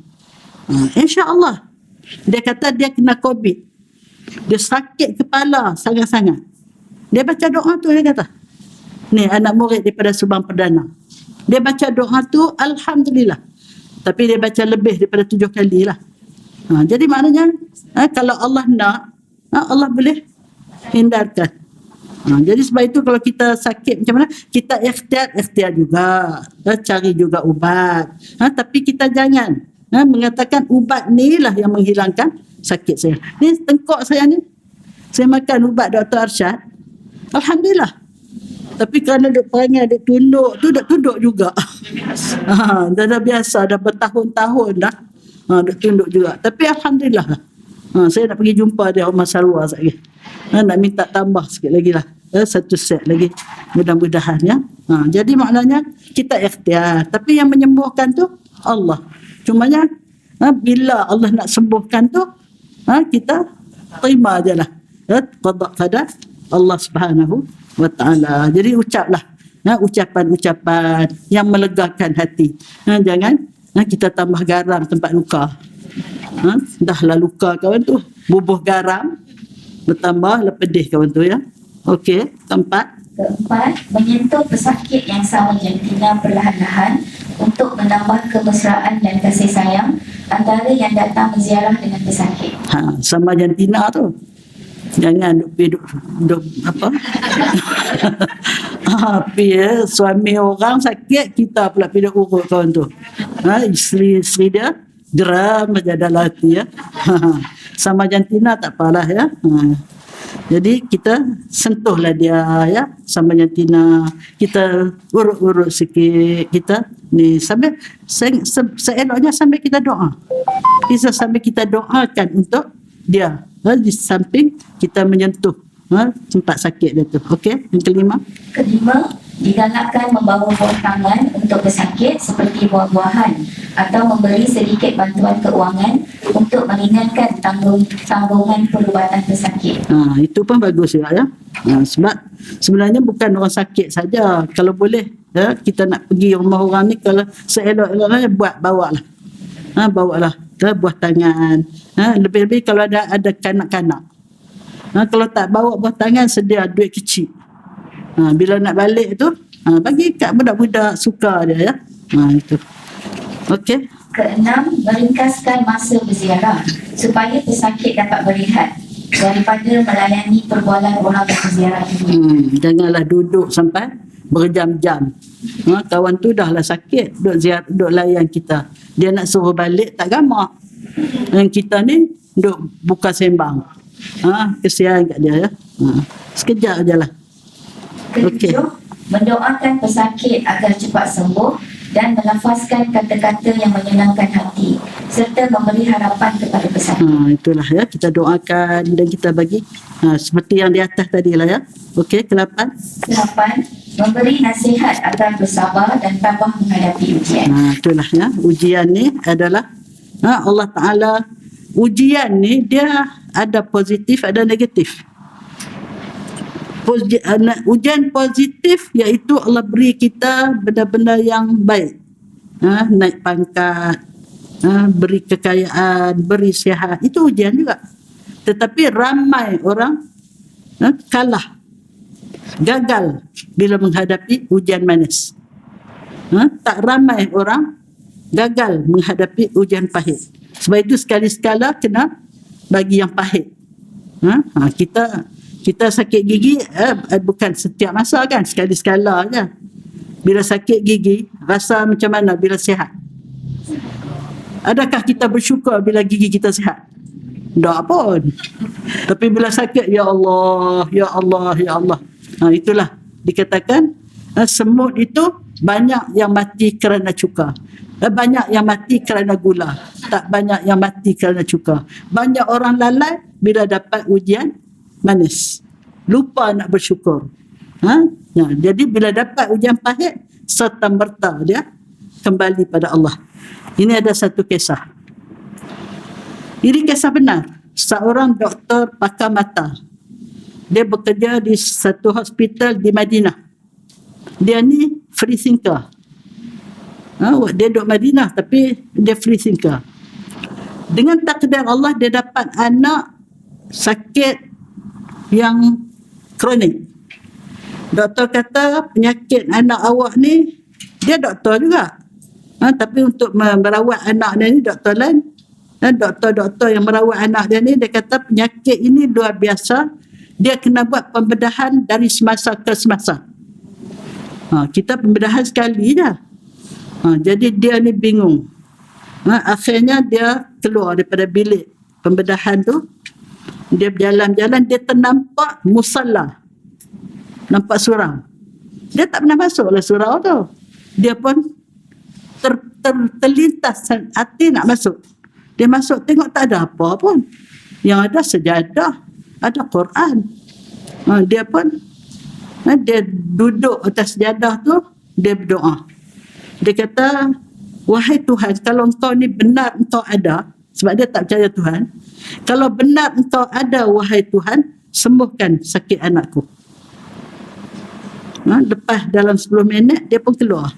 InsyaAllah. Dia kata dia kena COVID. Dia sakit kepala sangat-sangat. Dia baca doa tu, dia kata. Ni anak murid daripada Subang Perdana. Dia baca doa tu Alhamdulillah. Tapi dia baca lebih daripada 7 kali lah. Jadi maknanya kalau Allah nak, Allah boleh hindarkan. Jadi sebab itu kalau kita sakit macam mana, kita ikhtiar juga, cari juga ubat. Tapi kita jangan mengatakan ubat ni lah yang menghilangkan sakit saya. Ni tengkok saya ni, saya makan ubat Dr. Arsyad, Alhamdulillah. Tapi kerana duk perangai, duk tunduk juga. Dah biasa, dah bertahun-tahun dah. Duk tunduk juga. Tapi Alhamdulillah lah. Saya nak pergi jumpa dia Umar Sarwar sekali. Nak minta tambah sikit lagi lah. 1 set lagi. Mudah-mudahan ya. Jadi maknanya kita ikhtiar. Tapi yang menyembuhkan tu Allah. Cumanya bila Allah nak sembuhkan tu, kita terima je lah. Qada qadar Allah Subhanahu wa ta'ala. Jadi ucaplah ucapan-ucapan yang melegakan hati. Jangan kita tambah garam tempat luka. Dahlah luka kawan tu, bubuh garam, bertambah pedih kawan tu ya. Okey, keempat, menyentuh pesakit yang sama jantina perlahan-lahan untuk menambah kemesraan dan kasih sayang antara yang datang berziarah dengan pesakit. Sama jantina tu. Jangan duk apa? Suami orang sakit, kita pula pergi urut kawan tu. Isteri dia geram aja dalam hati ya. Sama jantina tak apalah ya. Jadi kita sentuhlah dia ya, sama jantina. Kita urut-urut sikit kita ni sambil seeloknya sambil kita doa. Bisa sambil kita doakan untuk dia. Di samping kita menyentuh tempat sakit dia tu. Okey, yang kelima, digalakkan membawa buah tangan untuk pesakit seperti buah-buahan atau memberi sedikit bantuan keuangan untuk meringankan tanggungan perubatan pesakit. Itu pun bagus juga ya. Sebab sebenarnya bukan orang sakit saja. Kalau boleh ya, kita nak pergi rumah orang ni, kalau seelok-eloknya bawalah. Bawalah buah tangan. Lebih-lebih kalau ada kanak-kanak. Kalau tak bawa buah tangan, sedia duit kecil. Bila nak balik tu, bagi kat budak-budak suka dia ya. Itu. Okey. Keenam, meringkaskan masa berziarah supaya pesakit dapat berehat daripada melayani perbualan orang berziarah ini. Janganlah duduk sampai berjam-jam. Kawan tu dah lah sakit, duk layan kita. Dia nak suruh balik tak gamak. Yang kita ni duk buka sembang. Kesian kat dia ya. Sekejap je lah. Ketujuh, mendoakan pesakit agar cepat sembuh dan melafazkan kata-kata yang menyenangkan hati serta memberi harapan kepada pesakit. Itulah ya, kita doakan dan kita bagi seperti yang di atas tadi lah ya. Okey, ke-8, memberi nasihat agar bersabar dan tabah menghadapi ujian. Itulah ya, ujian ni adalah Allah Ta'ala. Ujian ni dia ada positif, ada negatif. Ujian positif iaitu Allah beri kita benda-benda yang baik. Naik pangkat, beri kekayaan, beri sihat. Itu ujian juga. Tetapi ramai orang kalah, gagal bila menghadapi ujian manis. Tak ramai orang gagal menghadapi ujian pahit. Sebab itu sekali-sekala kena bagi yang pahit. Kita sakit gigi bukan setiap masa kan, sekali-sekala je. Bila sakit gigi, rasa macam mana bila sihat? Adakah kita bersyukur bila gigi kita sihat? Tak pun. Tapi bila sakit, ya Allah, ya Allah, ya Allah. Itulah dikatakan semut itu banyak yang mati kerana cuka. Banyak yang mati kerana gula. Tak banyak yang mati kerana cuka. Banyak orang lalai bila dapat ujian manis. Lupa nak bersyukur. Jadi bila dapat ujian pahit, serta-merta dia kembali pada Allah. Ini ada satu kisah. Ini kisah benar. Seorang doktor pakar mata. Dia bekerja di satu hospital di Madinah. Dia ni free thinker. Dia duduk Madinah tapi dia free thinker. Dengan takdir Allah, dia dapat anak sakit yang kronik. Doktor kata, penyakit anak awak ni, dia doktor juga. Tapi untuk merawat anak dia ni, doktor lain. Doktor-doktor yang merawat anak dia ni, dia kata penyakit ini luar biasa. Dia kena buat pembedahan dari semasa ke semasa. Kita pembedahan sekali je. Jadi dia ni bingung. Akhirnya dia keluar daripada bilik pembedahan tu. Dia berjalan-jalan, dia ternampak musalla. Nampak surau. Dia tak pernah masuk lah surau tu. Dia pun terlintas hati nak masuk. Dia masuk, tengok tak ada apa pun. Yang ada sejadah, ada Quran. Dia pun, dia duduk atas sejadah tu, dia berdoa. Dia kata, wahai Tuhan, kalau engkau ni benar engkau ada, sebab dia tak percaya Tuhan. Kalau benar engkau ada, wahai Tuhan, sembuhkan sakit anakku. Lepas dalam 10 minit, dia pun keluar.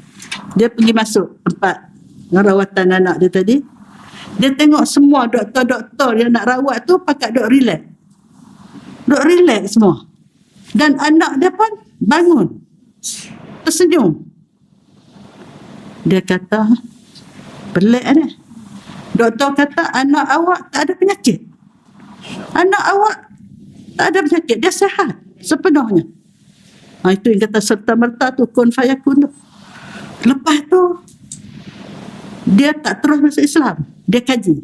Dia pergi masuk tempat rawatan anak dia tadi. Dia tengok semua doktor-doktor yang nak rawat tu pakat duk relax. Duk relax semua. Dan anak dia pun bangun. Tersenyum. Dia kata, pelik ni. Doktor kata, anak awak tak ada penyakit. Anak awak tak ada penyakit. Dia sihat sepenuhnya. Itu yang kata serta-merta tu, kun fayakun tu. Lepas tu, dia tak terus masuk Islam. Dia kaji.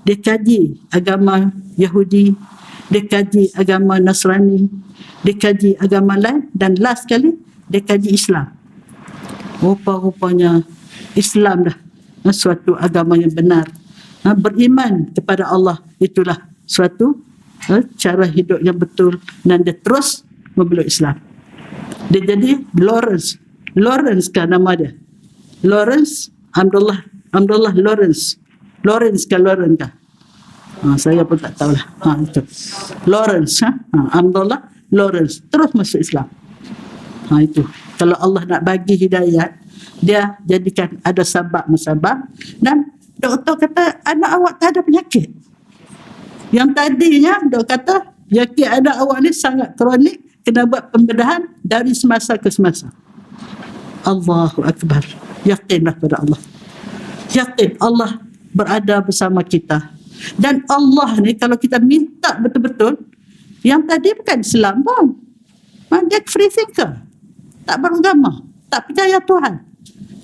Dia kaji agama Yahudi. Dia kaji agama Nasrani. Dia kaji agama lain. Dan last sekali, dia kaji Islam. Rupa-rupanya Islam dah suatu agama yang benar. Beriman kepada Allah, itulah suatu cara hidup yang betul. Dan dia terus memeluk Islam. Dia jadi Lawrence. Lawrence kan nama dia. Lawrence Abdullah Lawrence. Lawrence kan Lawrence kan? Saya pun tak tahulah. Itu. Lawrence. Abdullah Lawrence. Terus masuk Islam. Itu. Kalau Allah nak bagi hidayat, dia jadikan ada sabab-musabab. Dan doktor kata, anak awak tak ada penyakit. Yang tadinya, doktor kata, penyakit anak awak ni sangat kronik, kena buat pembedahan dari semasa ke semasa. Allahu Akbar. Yakinlah pada Allah. Yakin Allah berada bersama kita. Dan Allah ni kalau kita minta betul-betul, yang tadi bukan Islam pun. Dia free thinker. Tak beragama. Tak percaya Tuhan.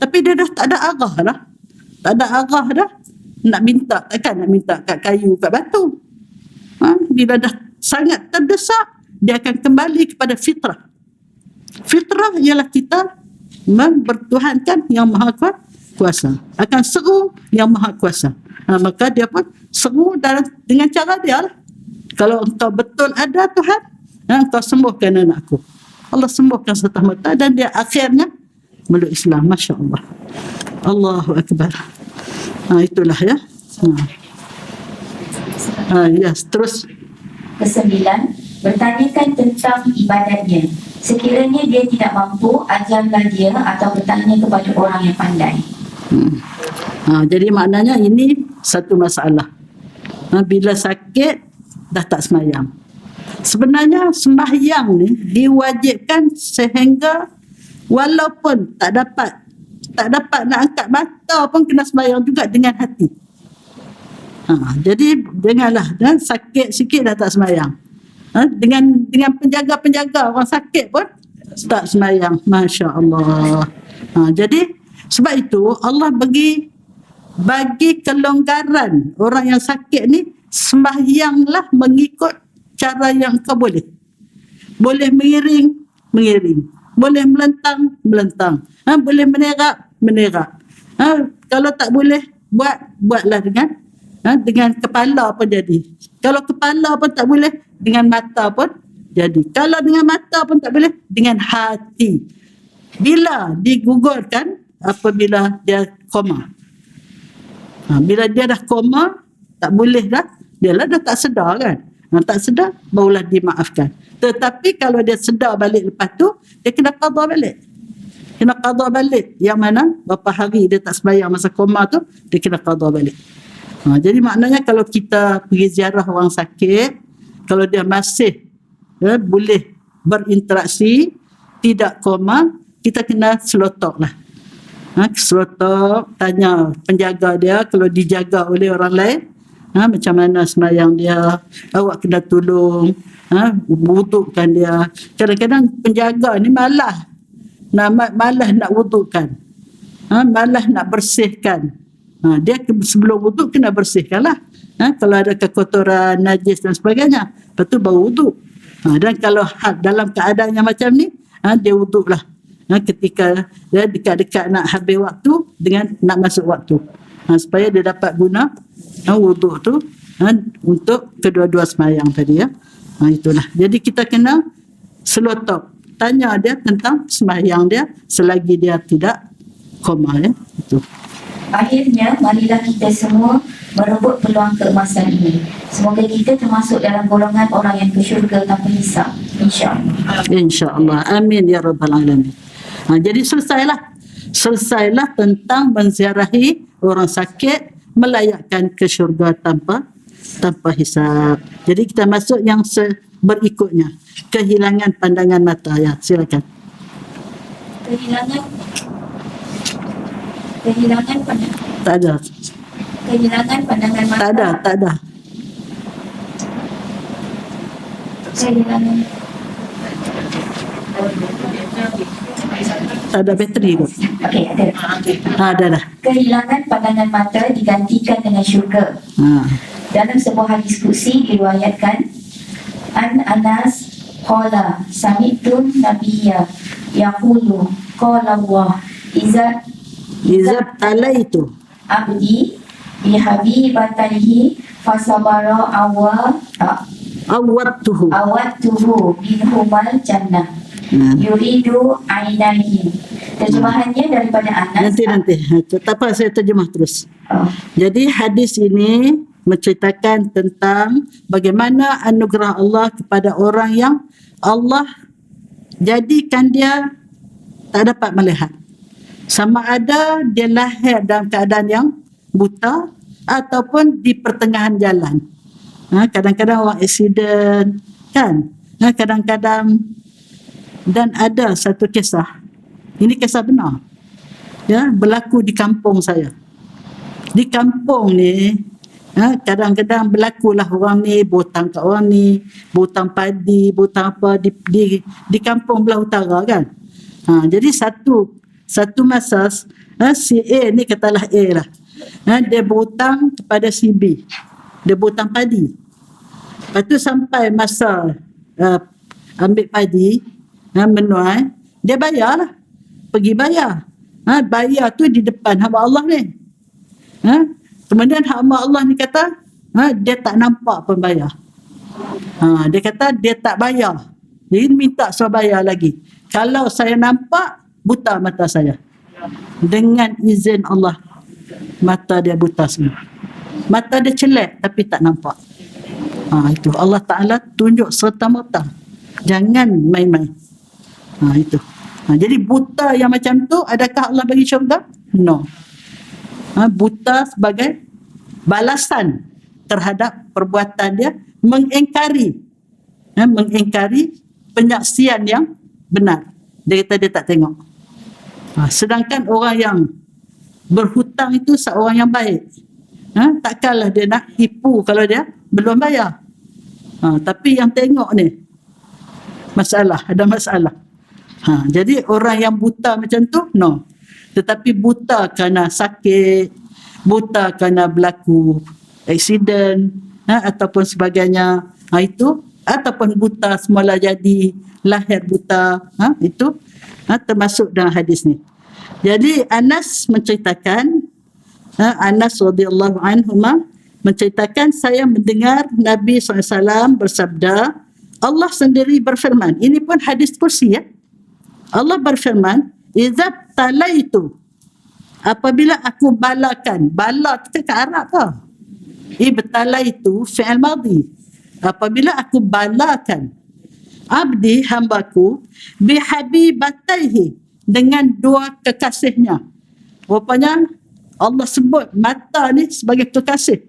Tapi dia dah tak ada arah dah. Tak ada arah dah. Nak minta, takkan nak minta kat kayu, kat batu. Bila dah sangat terdesak, dia akan kembali kepada fitrah. Fitrah ialah kita bertuhankan yang maha kuasa. Akan seru yang maha kuasa. Maka dia pun seru dengan cara dia lah. Kalau engkau betul ada Tuhan, engkau sembuhkan anakku. Allah sembuhkan serta-merta dan dia akhirnya meluk Islam. Masya Allah. Allahu Akbar. Itulah ya. Yes, terus. Kesembilan, bertanyakan tentang ibadatnya. Sekiranya dia tidak mampu, ajarlah dia atau bertanya kepada orang yang pandai. Jadi maknanya ini satu masalah. Bila sakit, dah tak semayang. Sebenarnya sembahyang ni diwajibkan sehingga walaupun tak dapat nak angkat mata pun kena sembahyang juga dengan hati. Jadi dengarlah, dan sakit sikit dah tak sembahyang. Dengan penjaga-penjaga orang sakit pun tak sembahyang. Masya Allah. Jadi sebab itu Allah bagi kelonggaran orang yang sakit ni sembahyanglah mengikut cara yang kau boleh. Boleh mengiring, mengiring. Boleh melentang, melentang. Boleh menerak, menerak. Kalau tak boleh, buatlah dengan kepala pun jadi. Kalau kepala pun tak boleh, dengan mata pun jadi. Kalau dengan mata pun tak boleh, dengan hati. Bila digugurkan, apabila dia koma. Bila dia dah koma, tak boleh dah, dia lah dah tak sedar kan. Tak sedar, barulah dimaafkan. Tetapi kalau dia sedar balik lepas tu, dia kena qada balik. Kena qada balik. Yang mana berapa hari dia tak sembahyang masa koma tu, dia kena qada balik. Jadi maknanya kalau kita pergi ziarah orang sakit, kalau dia masih boleh berinteraksi, tidak koma, kita kena selotok lah. Selotok, tanya penjaga dia, kalau dijaga oleh orang lain, macam mana sembahyang dia, awak kena tolong, wudukkan dia. Kadang-kadang penjaga ni malas nak wudukkan, malas nak bersihkan. Dia sebelum wuduk kena bersihkan lah. Kalau ada kekotoran, najis dan sebagainya, lepas tu baru wuduk. Dan kalau dalam keadaan yang macam ni, dia wuduk lah. Ketika dia dekat-dekat nak habis waktu dengan nak masuk waktu, supaya dia dapat guna wuduk tu untuk kedua-dua sembahyang tadi ya. Itulah. Jadi kita kena selotok, tanya dia tentang sembahyang dia selagi dia tidak koma ya. Itu. Akhirnya, marilah kita semua merebut peluang keemasan ini. Semoga kita termasuk dalam golongan orang yang ke syurga tanpa hisab. InsyaAllah. InsyaAllah. Amin ya rabbal alamin. Jadi selesailah tentang menziarahi orang sakit, melayakkan ke syurga tanpa hisab. Jadi kita masuk yang berikutnya, kehilangan pandangan mata ya. Silakan. Kehilangan pandangan. Tak ada. Kehilangan pandangan mata. Tak ada. Kehilangan. Tak ada bateri kot. Okey, ada. Ada dah. Kehilangan pandangan mata digantikan dengan syurga. Dalam sebuah hadis qudsi diriwayatkan, An Anas qala sami'tu nabiyya yaqulu qala Allah izab talaitu abdi bihabibataihi fasabara awattuhu minhumal jannah yuridu ainaihi. Terjemahannya daripada Anas. Nanti. Tak apa, saya terjemah terus. Jadi hadis ini menceritakan tentang bagaimana anugerah Allah kepada orang yang Allah jadikan dia tak dapat melihat. Sama ada dia lahir dalam keadaan yang buta ataupun di pertengahan jalan. Kadang-kadang orang aksiden kan. Kadang-kadang, dan ada satu kisah. Ini kisah benar. Ya, berlaku di kampung saya. Di kampung ni, kadang-kadang berlakulah orang ni botang kat orang ni, botang padi, botang apa di kampung belah utara kan. Jadi satu masa si A ni katalah A lah. Dia berhutang kepada si B. Dia berhutang padi. Lepas tu sampai masa ambil padi, menuai, dia bayar lah. Pergi bayar. Bayar tu di depan hamba Allah ni. Kemudian hamba Allah ni kata, dia tak nampak pun bayar. Dia kata dia tak bayar. Jadi minta suruh bayar lagi. Kalau saya nampak, buta mata saya. Dengan izin Allah, mata dia buta semua. Mata dia celak tapi tak nampak. Itu Allah Ta'ala tunjuk serta-merta. Jangan main-main. Itu. Jadi buta yang macam tu, adakah Allah bagi syurga? No. Buta sebagai balasan terhadap perbuatan dia, mengingkari penyaksian yang benar. Dia kata dia tak tengok. Sedangkan orang yang berhutang itu seorang yang baik. Takkanlah dia nak tipu kalau dia belum bayar. Tapi yang tengok ni ada masalah. Jadi orang yang buta macam tu, no. Tetapi buta kerana sakit, buta kerana berlaku aksiden, ataupun sebagainya. Itu ataupun buta semula jadi lahir buta, itu termasuk dalam hadis ni. Jadi Anas menceritakan, Anas radhiyallahu anhu menceritakan, saya mendengar Nabi SAW bersabda, Allah sendiri berfirman, ini pun hadis kursi ya. Allah berfirman, "Idza talaitu", apabila aku balakan, bala kita ke Arab tau. Ibtalaitu fi'il madhi. Apabila aku balakan abdi hambaku bihabibataihi, dengan dua kekasihnya. Rupanya Allah sebut mata ni sebagai kekasih.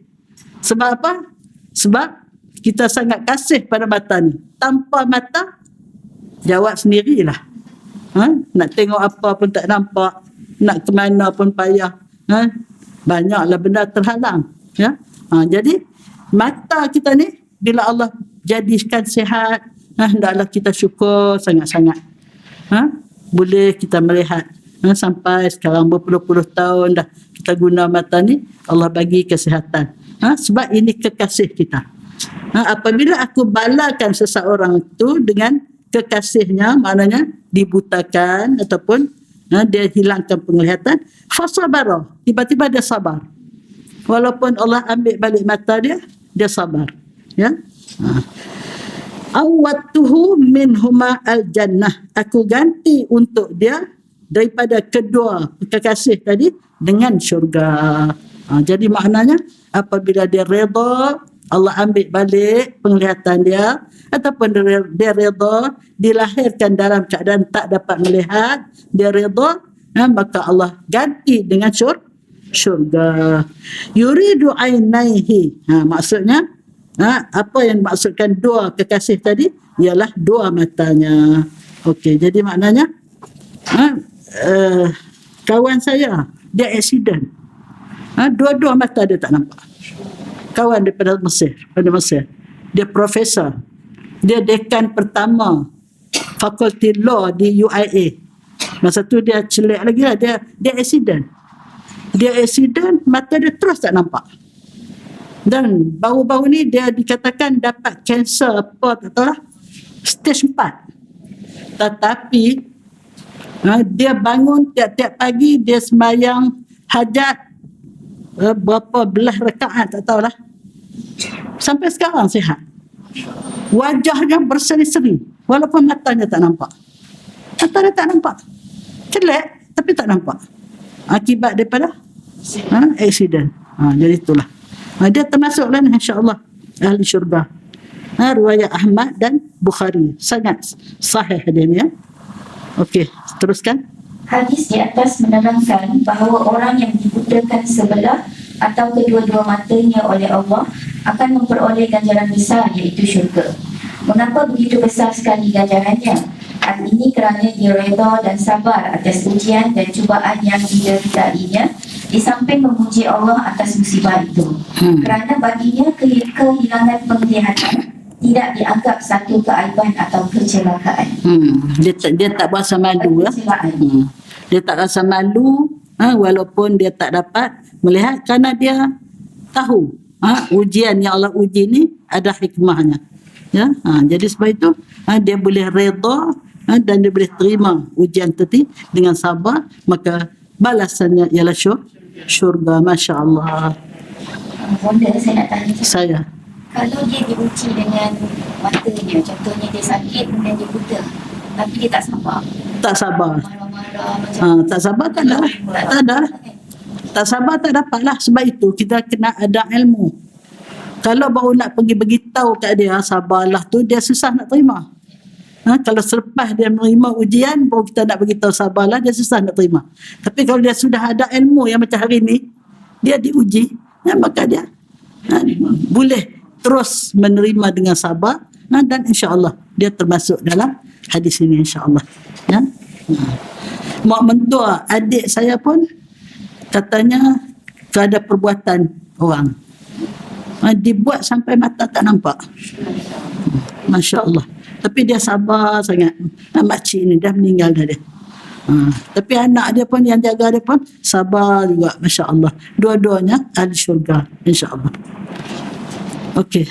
Sebab apa? Sebab kita sangat kasih pada mata ni. Tanpa mata, jawab sendirilah. Nak tengok apa pun tak nampak, nak ke mana pun payah. Banyaklah benda terhalang. Ya? Jadi mata kita ni bila Allah jadikan sihat, hendaklah kita syukur sangat-sangat. Boleh kita melihat sampai sekarang berpuluh-puluh tahun dah kita guna mata ni, Allah bagi kesihatan. Sebab ini kekasih kita. Apabila aku balakan seseorang itu dengan kekasihnya, maknanya dibutakan ataupun dia hilangkan penglihatan, fasabara, tiba-tiba dia sabar. Walaupun Allah ambil balik mata dia, dia sabar. Ya. Awattuhu minhuma al-jannah, aku ganti untuk dia daripada kedua kekasih tadi dengan syurga. Jadi maknanya apabila dia redha, Allah ambil balik penglihatan dia, ataupun dia redha dilahirkan dalam keadaan tak dapat melihat, dia redha, maka Allah ganti dengan syurga. Yuridu ainaihi, maksudnya apa yang dimaksudkan dua kekasih tadi ialah dua matanya. Okey, jadi maknanya kawan saya dia aksiden, dua-dua mata dia tak nampak. Kawan daripada Mesir, dia profesor, dia dekan pertama fakulti law di UIA. Masa tu dia celik lagi lah, dia aksiden, mata dia terus tak nampak. Dan baru-baru ni dia dikatakan dapat kanser apa tak tahu lah, stage 4. Tetapi dia bangun tiap-tiap pagi, dia sembahyang hajat berapa belah rakaat tak tahu lah, sampai sekarang sihat. Wajahnya berseri-seri walaupun matanya tak nampak. Mata dia tak nampak, celik tapi tak nampak, akibat daripada aksiden. Jadi itulah, dia termasuklah insya-Allah ahli syurga. Riwayat Ahmad dan Bukhari, sangat sahih dia ni ya. Okey, teruskan. Hadis di atas menerangkan bahawa orang yang dibutakan sebelah atau kedua-dua matanya oleh Allah akan memperoleh ganjaran besar, iaitu syurga. Mengapa begitu besar sekali ganjarannya? Hal ini kerana dia redha dan sabar atas ujian dan cubaan yang dideritainya, di samping memuji Allah atas musibah itu. Kerana baginya kehilangan penglihatan tidak dianggap satu keaiban atau kecelakaan. Dia tak berasa malu lah. Dia tak rasa malu walaupun dia tak dapat melihat, kerana dia tahu ujian yang Allah uji ni ada hikmahnya. Ya, jadi sebab itu dia boleh redha dan dia boleh terima ujian tadi dengan sabar, maka balasannya ialah syurga. Masya-Allah. Bonda, saya nak tanya. Saya. Kalau dia diuji dengan matanya, contohnya dia sakit kemudian dia buta, tapi dia tak sabar. Tak sabar. Marah-marah macam Tak sabar tak ada. Tak ada. Tak sabar tak dapat lah. Sebab itu kita kena ada ilmu. Kalau baru nak pergi beritahu kat dia sabarlah tu, dia susah nak terima. Kalau selepas dia menerima ujian baru kita nak beritahu sabarlah, dia susah nak terima. Tapi kalau dia sudah ada ilmu yang macam hari ni, dia diuji, maka dia boleh terus menerima dengan sabar, dan insya-Allah dia termasuk dalam hadis ini insya-Allah. Ya. Mak mentua adik saya pun katanya ada perbuatan orang dibuat sampai mata tak nampak. Masya-Allah. Tapi dia sabar sangat. Makcik ni dah meninggal dah dia. Tapi anak dia pun yang jaga dia pun sabar juga, masya-Allah. Dua-duanya ahli syurga insya-Allah. Okey.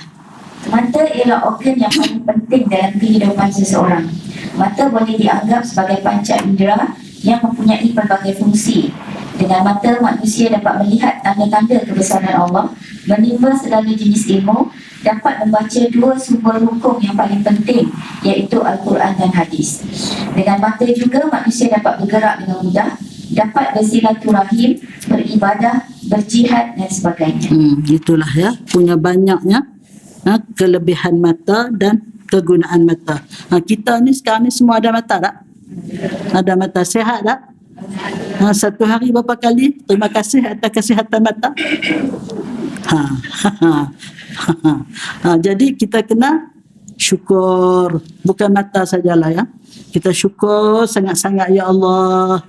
Mata ialah organ yang paling penting dalam kehidupan seseorang. Mata boleh dianggap sebagai panca indera yang mempunyai pelbagai fungsi. Dengan mata, manusia dapat melihat tanda-tanda kebesaran Allah, menimba segala jenis ilmu, dapat membaca dua sumber hukum yang paling penting, iaitu Al-Quran dan Hadis. Dengan mata juga, manusia dapat bergerak dengan mudah, dapat bersilaturahim, beribadah, berjihad dan sebagainya. Itulah ya, punya banyaknya kelebihan mata dan kegunaan mata. Kita ni sekarang ni semua ada mata tak? Ada mata, sihat tak? Satu hari berapa kali terima kasih atas kesihatan mata? Jadi kita kena syukur, bukan mata sajalah ya. Kita syukur sangat-sangat ya Allah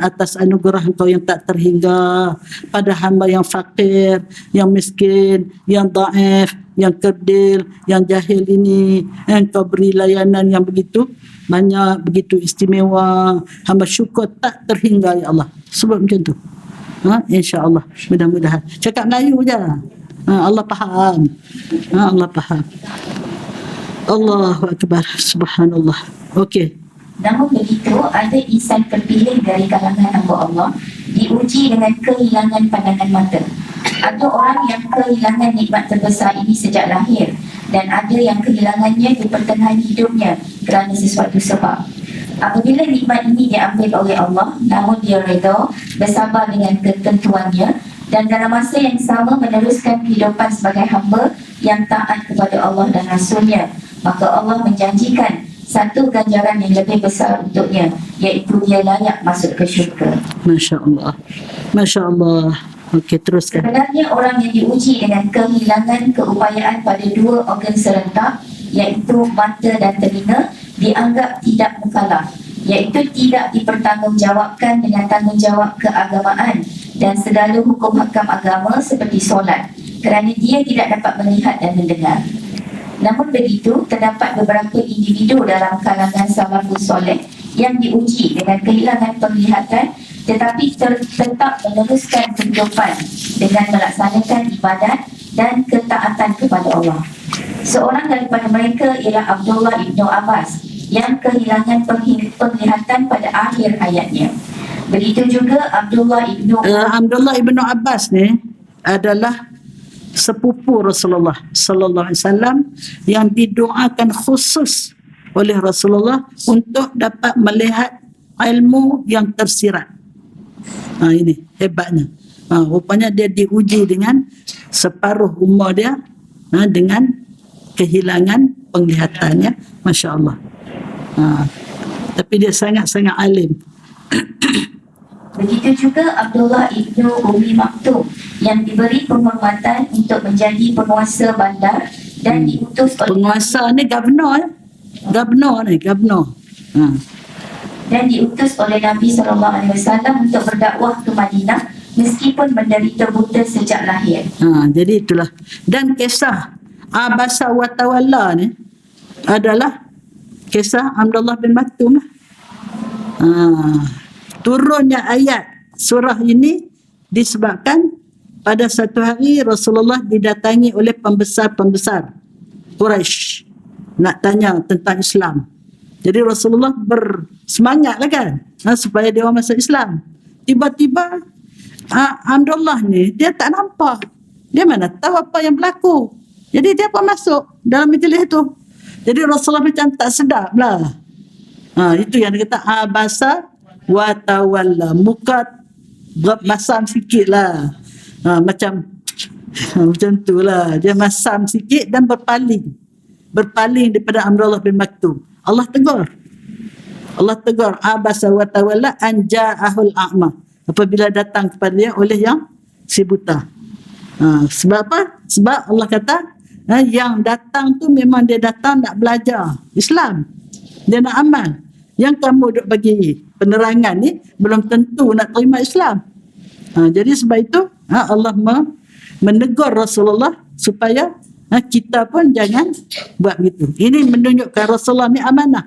atas anugerah Engkau yang tak terhingga pada hamba yang fakir, yang miskin, yang dhaif, yang kerdil, yang jahil ini. Engkau beri layanan yang begitu banyak, begitu istimewa. Hamba syukur tak terhingga ya Allah. Sebab macam tu. InsyaAllah, mudah-mudahan. Cakap Melayu je. Allah faham. Allah faham. Allahu Akbar. Subhanallah. Okey. Namun begitu, ada insan terpilih dari kalangan hamba Allah diuji dengan kehilangan pandangan mata. Ada orang yang kehilangan nikmat terbesar ini sejak lahir, dan ada yang kehilangannya di pertengahan hidupnya kerana sesuatu sebab. Apabila nikmat ini diambil oleh Allah, namun dia redha, bersabar dengan ketentuannya, dan dalam masa yang sama meneruskan kehidupan sebagai hamba yang taat kepada Allah dan Rasulnya, maka Allah menjanjikan satu ganjaran yang lebih besar untuknya, iaitu dia layak masuk ke syurga. Masya Allah. Masya Allah. Okey, teruskan. Sebenarnya orang yang diuji dengan kehilangan keupayaan pada dua organ serentak, iaitu mata dan telinga, dianggap tidak mukallaf, iaitu tidak dipertanggungjawabkan dengan tanggungjawab keagamaan dan segala hukum hakam agama seperti solat, kerana dia tidak dapat melihat dan mendengar. Namun begitu, terdapat beberapa individu dalam kalangan salafus soleh yang diuji dengan kehilangan penglihatan tetapi tetap meneruskan kehidupan dengan melaksanakan ibadat dan ketaatan kepada Allah. Seorang daripada mereka ialah Abdullah ibnu Abbas yang kehilangan penglihatan pada akhir hayatnya. Begitu juga Abdullah ibnu Abbas ni adalah sepupu Rasulullah sallallahu alaihi wasallam yang didoakan khusus oleh Rasulullah untuk dapat melihat ilmu yang tersirat. Ini hebatnya. Rupanya dia diuji dengan separuh umur dia dengan kehilangan penglihatannya, masya-Allah. Tapi dia sangat-sangat alim. Begitu juga Abdullah ibnu Umi Maktum yang diberi penghormatan untuk menjadi penguasa bandar dan diutus oleh penguasa ni governor dan diutus oleh Nabi SAW untuk berdakwah ke Madinah meskipun menderita buta sejak lahir. Jadi itulah. Dan kisah Abasa wa Tawalla ni adalah kisah Abdullah bin Maktum. Turunnya ayat surah ini disebabkan pada satu hari Rasulullah didatangi oleh pembesar-pembesar Quraisy nak tanya tentang Islam. Jadi Rasulullah bersemangat lah kan supaya dia orang masuk Islam. Tiba-tiba Abdullah ni dia tak nampak. Dia mana tahu apa yang berlaku. Jadi dia pun masuk dalam majlis tu. Jadi Rasulullah macam tak sedap lah. Itu yang dia kata abasa wa tawalla, muka masam sikit lah. Macam tu lah. Dia masam sikit dan berpaling daripada Abdullah bin Maktum. Allah tegur abasa wa tawalla an ja'ahul a'ma, apabila datang kepada dia oleh yang si buta. Sebab apa? Sebab Allah kata yang datang tu memang dia datang nak belajar Islam, dia nak amal. Yang kamu duk bagi penerangan ni belum tentu nak terima Islam. Jadi sebab itu Allah menegur Rasulullah supaya kita pun jangan buat begitu. Ini menunjukkan Rasulullah ni amanah.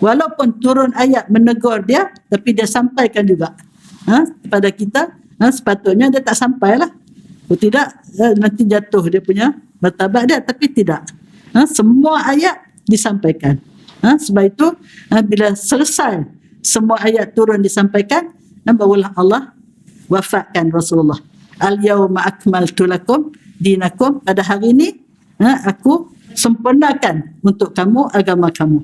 Walaupun turun ayat menegur dia, tapi dia sampaikan juga kepada kita. Sepatutnya dia tak sampailah. Kalau tidak nanti jatuh dia punya martabat dia, tapi tidak. Semua ayat disampaikan. Sebab itu bila selesai semua ayat turun disampaikan, barulah Allah wafatkan Rasulullah. Al-yawma akmaltu lakum dinakum, pada hari ini aku sempurnakan untuk kamu agama kamu.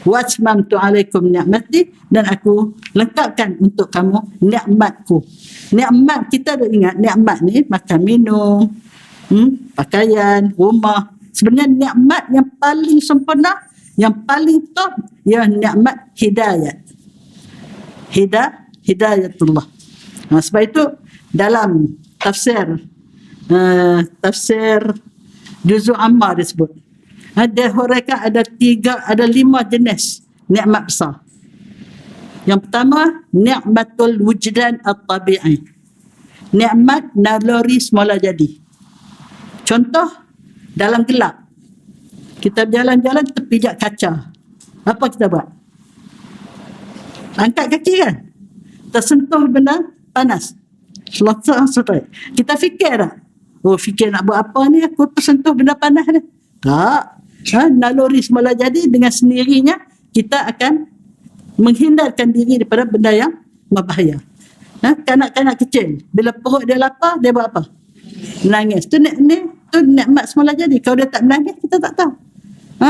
Wa atmamtu alaikum ni'mati, dan aku lengkapkan untuk kamu nikmatku. Nikmat, kita dah ingat nikmat ni makan minum, pakaian, rumah. Sebenarnya nikmat yang paling sempurna, yang paling top, ialah nikmat hidayat. Hidayatullah. Sebab itu dalam tafsir Juzul Ammar disebut, dia huraikan ada 5 jenis nikmat besar. Yang pertama, nikmatul wujdan at-tabi'i. Nikmat naluri semula jadi. Contoh, dalam gelap, kita berjalan-jalan terpijak kaca. Apa kita buat? Angkat kaki kan? Tersentuh benda panas. Selesai. Kita fikir tak? Fikir nak buat apa ni? Aku tersentuh benda panas ni. Tak. Naluri semula jadi, dengan sendirinya kita akan menghindarkan diri daripada benda yang berbahaya. Kanak-kanak kecil, bila perut dia lapar, dia buat apa? Menangis. Tu nikmat semula jadi. Kalau dia tak menangis, kita tak tahu.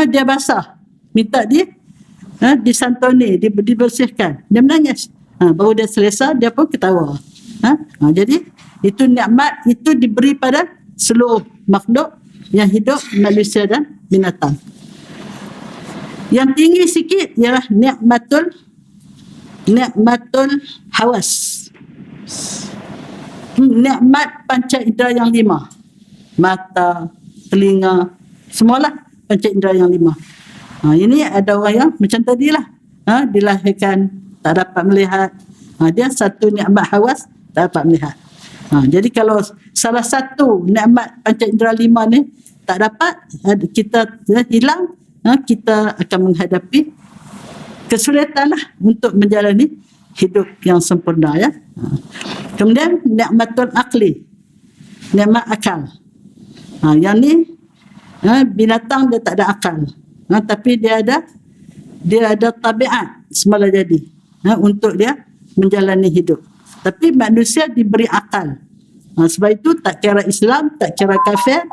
Dia basah, minta dia disantuni, dibersihkan, dia menangis. Baru dia selesa, dia pun ketawa. Jadi itu nikmat, itu diberi pada seluruh makhluk yang hidup, manusia dan binatang. Yang tinggi sikit ialah nikmatul hawas. Nikmat panca indera yang 5. Mata, telinga, semualah panca indera yang 5. Ini ada orang yang macam tadilah. Dilahirkan tak dapat melihat. Dia satu nikmat hawas, tak dapat melihat. Jadi kalau salah satu nikmat panca indera 5 ni tak dapat, kita hilang, kita akan menghadapi kesulitan lah untuk menjalani hidup yang sempurna, ya. Kemudian nikmatul akli, nikmat akal. Yang ni binatang dia tak ada akal, tapi dia ada tabiat semula jadi, untuk dia menjalani hidup. Tapi manusia diberi akal. Sebab itu tak kira Islam, tak kira kafir,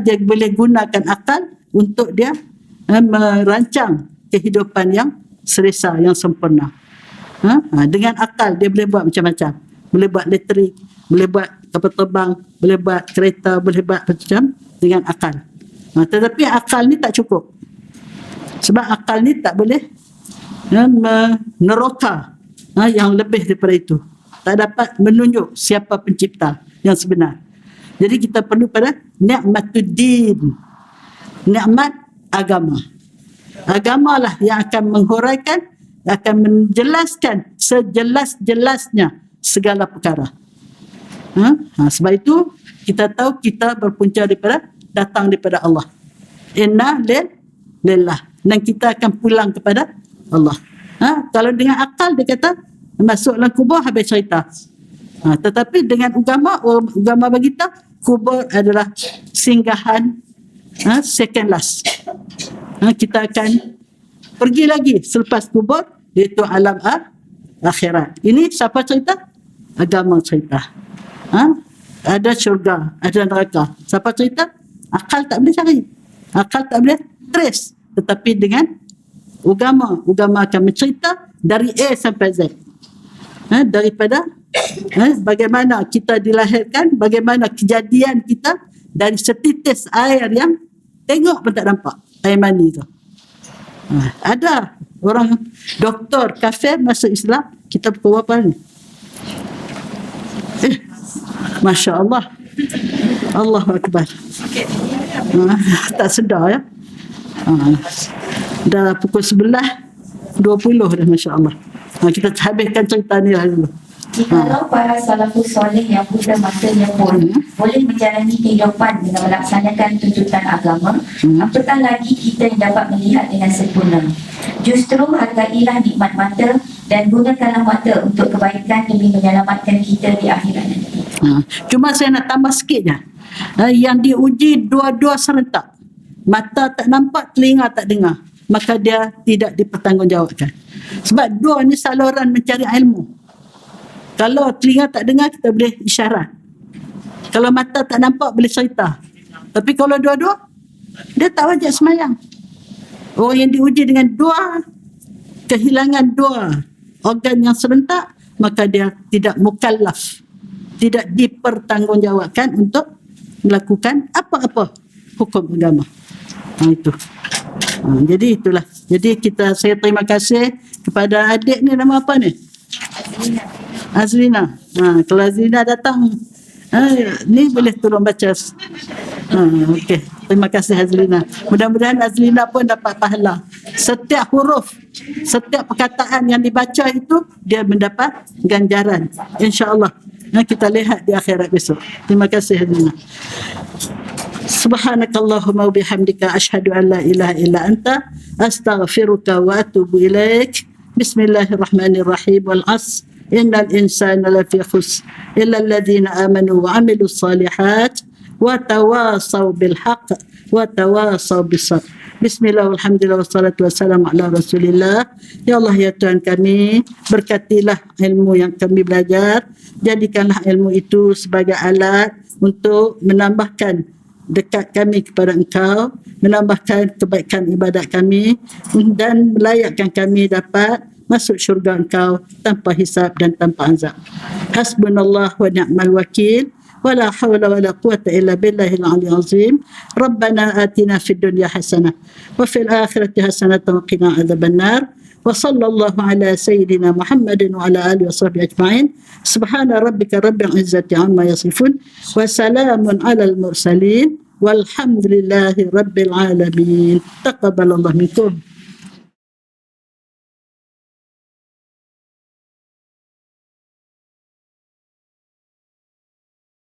dia boleh gunakan akal untuk dia merancang kehidupan yang selesa, yang sempurna. Dengan akal dia boleh buat macam-macam. Boleh buat elektrik, boleh buat kapal terbang, boleh buat kereta, boleh buat macam dengan akal. Tetapi akal ni tak cukup. Sebab akal ni tak boleh meneroka yang lebih daripada itu. Tak dapat menunjuk siapa pencipta yang sebenar. Jadi kita perlu pada nikmatuddin, nikmat agama. Agamalah yang akan menghuraikan, akan menjelaskan sejelas-jelasnya segala perkara. Sebab itu kita tahu kita berpunca datang daripada Allah. Inna lillah, dan kita akan pulang kepada Allah. Kalau dengan akal dia kata masuk dalam kubur habis cerita. Tetapi dengan agama bagi kita, kubur adalah singgahan second last. Kita akan pergi lagi selepas kubur, iaitu alam akhirat. Ini siapa cerita? Agama cerita. Ada syurga, ada neraka. Siapa cerita? Akal tak boleh cari, akal tak boleh trace. Tetapi dengan agama akan mencerita dari A sampai Z. Daripada bagaimana kita dilahirkan, bagaimana kejadian kita dari setitis air yang tengok pun tak nampak, air mani tu. Ada orang doktor kafir masuk Islam, kita pukul berapa ni? Masya Allah, Allahu Akbar. Tak sedar, ya. Dah pukul 11.20 dah, Masya Allah. Kita habiskan cerita ni lah dulu. Jikalau para salafus soleh yang buta matanya pun boleh menjalani kehidupan dengan melaksanakan tuntutan agama, apatah lagi kita yang dapat melihat dengan sempurna. Justru hargailah nikmat mata dan gunakanlah mata untuk kebaikan demi menyelamatkan kita di akhirat nanti. Cuma saya nak tambah sikit je. Yang diuji dua-dua serentak. Mata tak nampak, telinga tak dengar. Maka dia tidak dipertanggungjawabkan. Sebab dua ni saluran mencari ilmu. Kalau telinga tak dengar, kita boleh isyarat. Kalau mata tak nampak, boleh cerita. Tapi kalau dua-dua, dia tak wajib semayang. Orang yang diuji dengan dua, kehilangan dua organ yang serentak, maka dia tidak mukallaf, tidak dipertanggungjawabkan untuk melakukan apa-apa hukum agama. Itu. Jadi itulah. Jadi saya terima kasih kepada adik ni, nama apa ni? Azlina. Kalau Azlina datang, ni boleh tolong baca. Okey. Terima kasih Azlina. Mudah-mudahan Azlina pun dapat pahala. Setiap huruf, setiap perkataan yang dibaca itu, dia mendapat ganjaran. InsyaAllah. Kita lihat di akhirat besok. Terima kasih Azlina. Subhanakallahumma wa bihamdika asyhadu an la ilaha illa anta astaghfiruka wa atubu ilaik. Bismillahirrahmanirrahim. Wal 'asr innal insana lafi khusr illa alladhina amanu wa 'amilus salihat wa tawasaw bil haqq wa tawasaw bis sabr. Bismillah, alhamdulillah, wassalatu wassalamu ala rasulillah. Ya Allah, ya Tuhan kami, berkatilah ilmu yang kami belajar, jadikanlah ilmu itu sebagai alat untuk menambahkan dekat kami kepada Engkau, menambahkan kebaikan ibadat kami dan melayakkan kami dapat masuk syurga Engkau tanpa hisab dan tanpa azab. Hasbunallah wa ni'mal wakil. ولا حول ولا قوة إلا بالله العلي العظيم. ربنا آتنا في الدنيا حسنة وفي الآخرة حسنة وقنا عذاب النار. وصلى الله على سيدنا محمد وعلى آله وصحبه أجمعين. سبحان ربك رب العزة عما يصفون وسلام على المرسلين والحمد لله رب العالمين. تقبل الله منكم.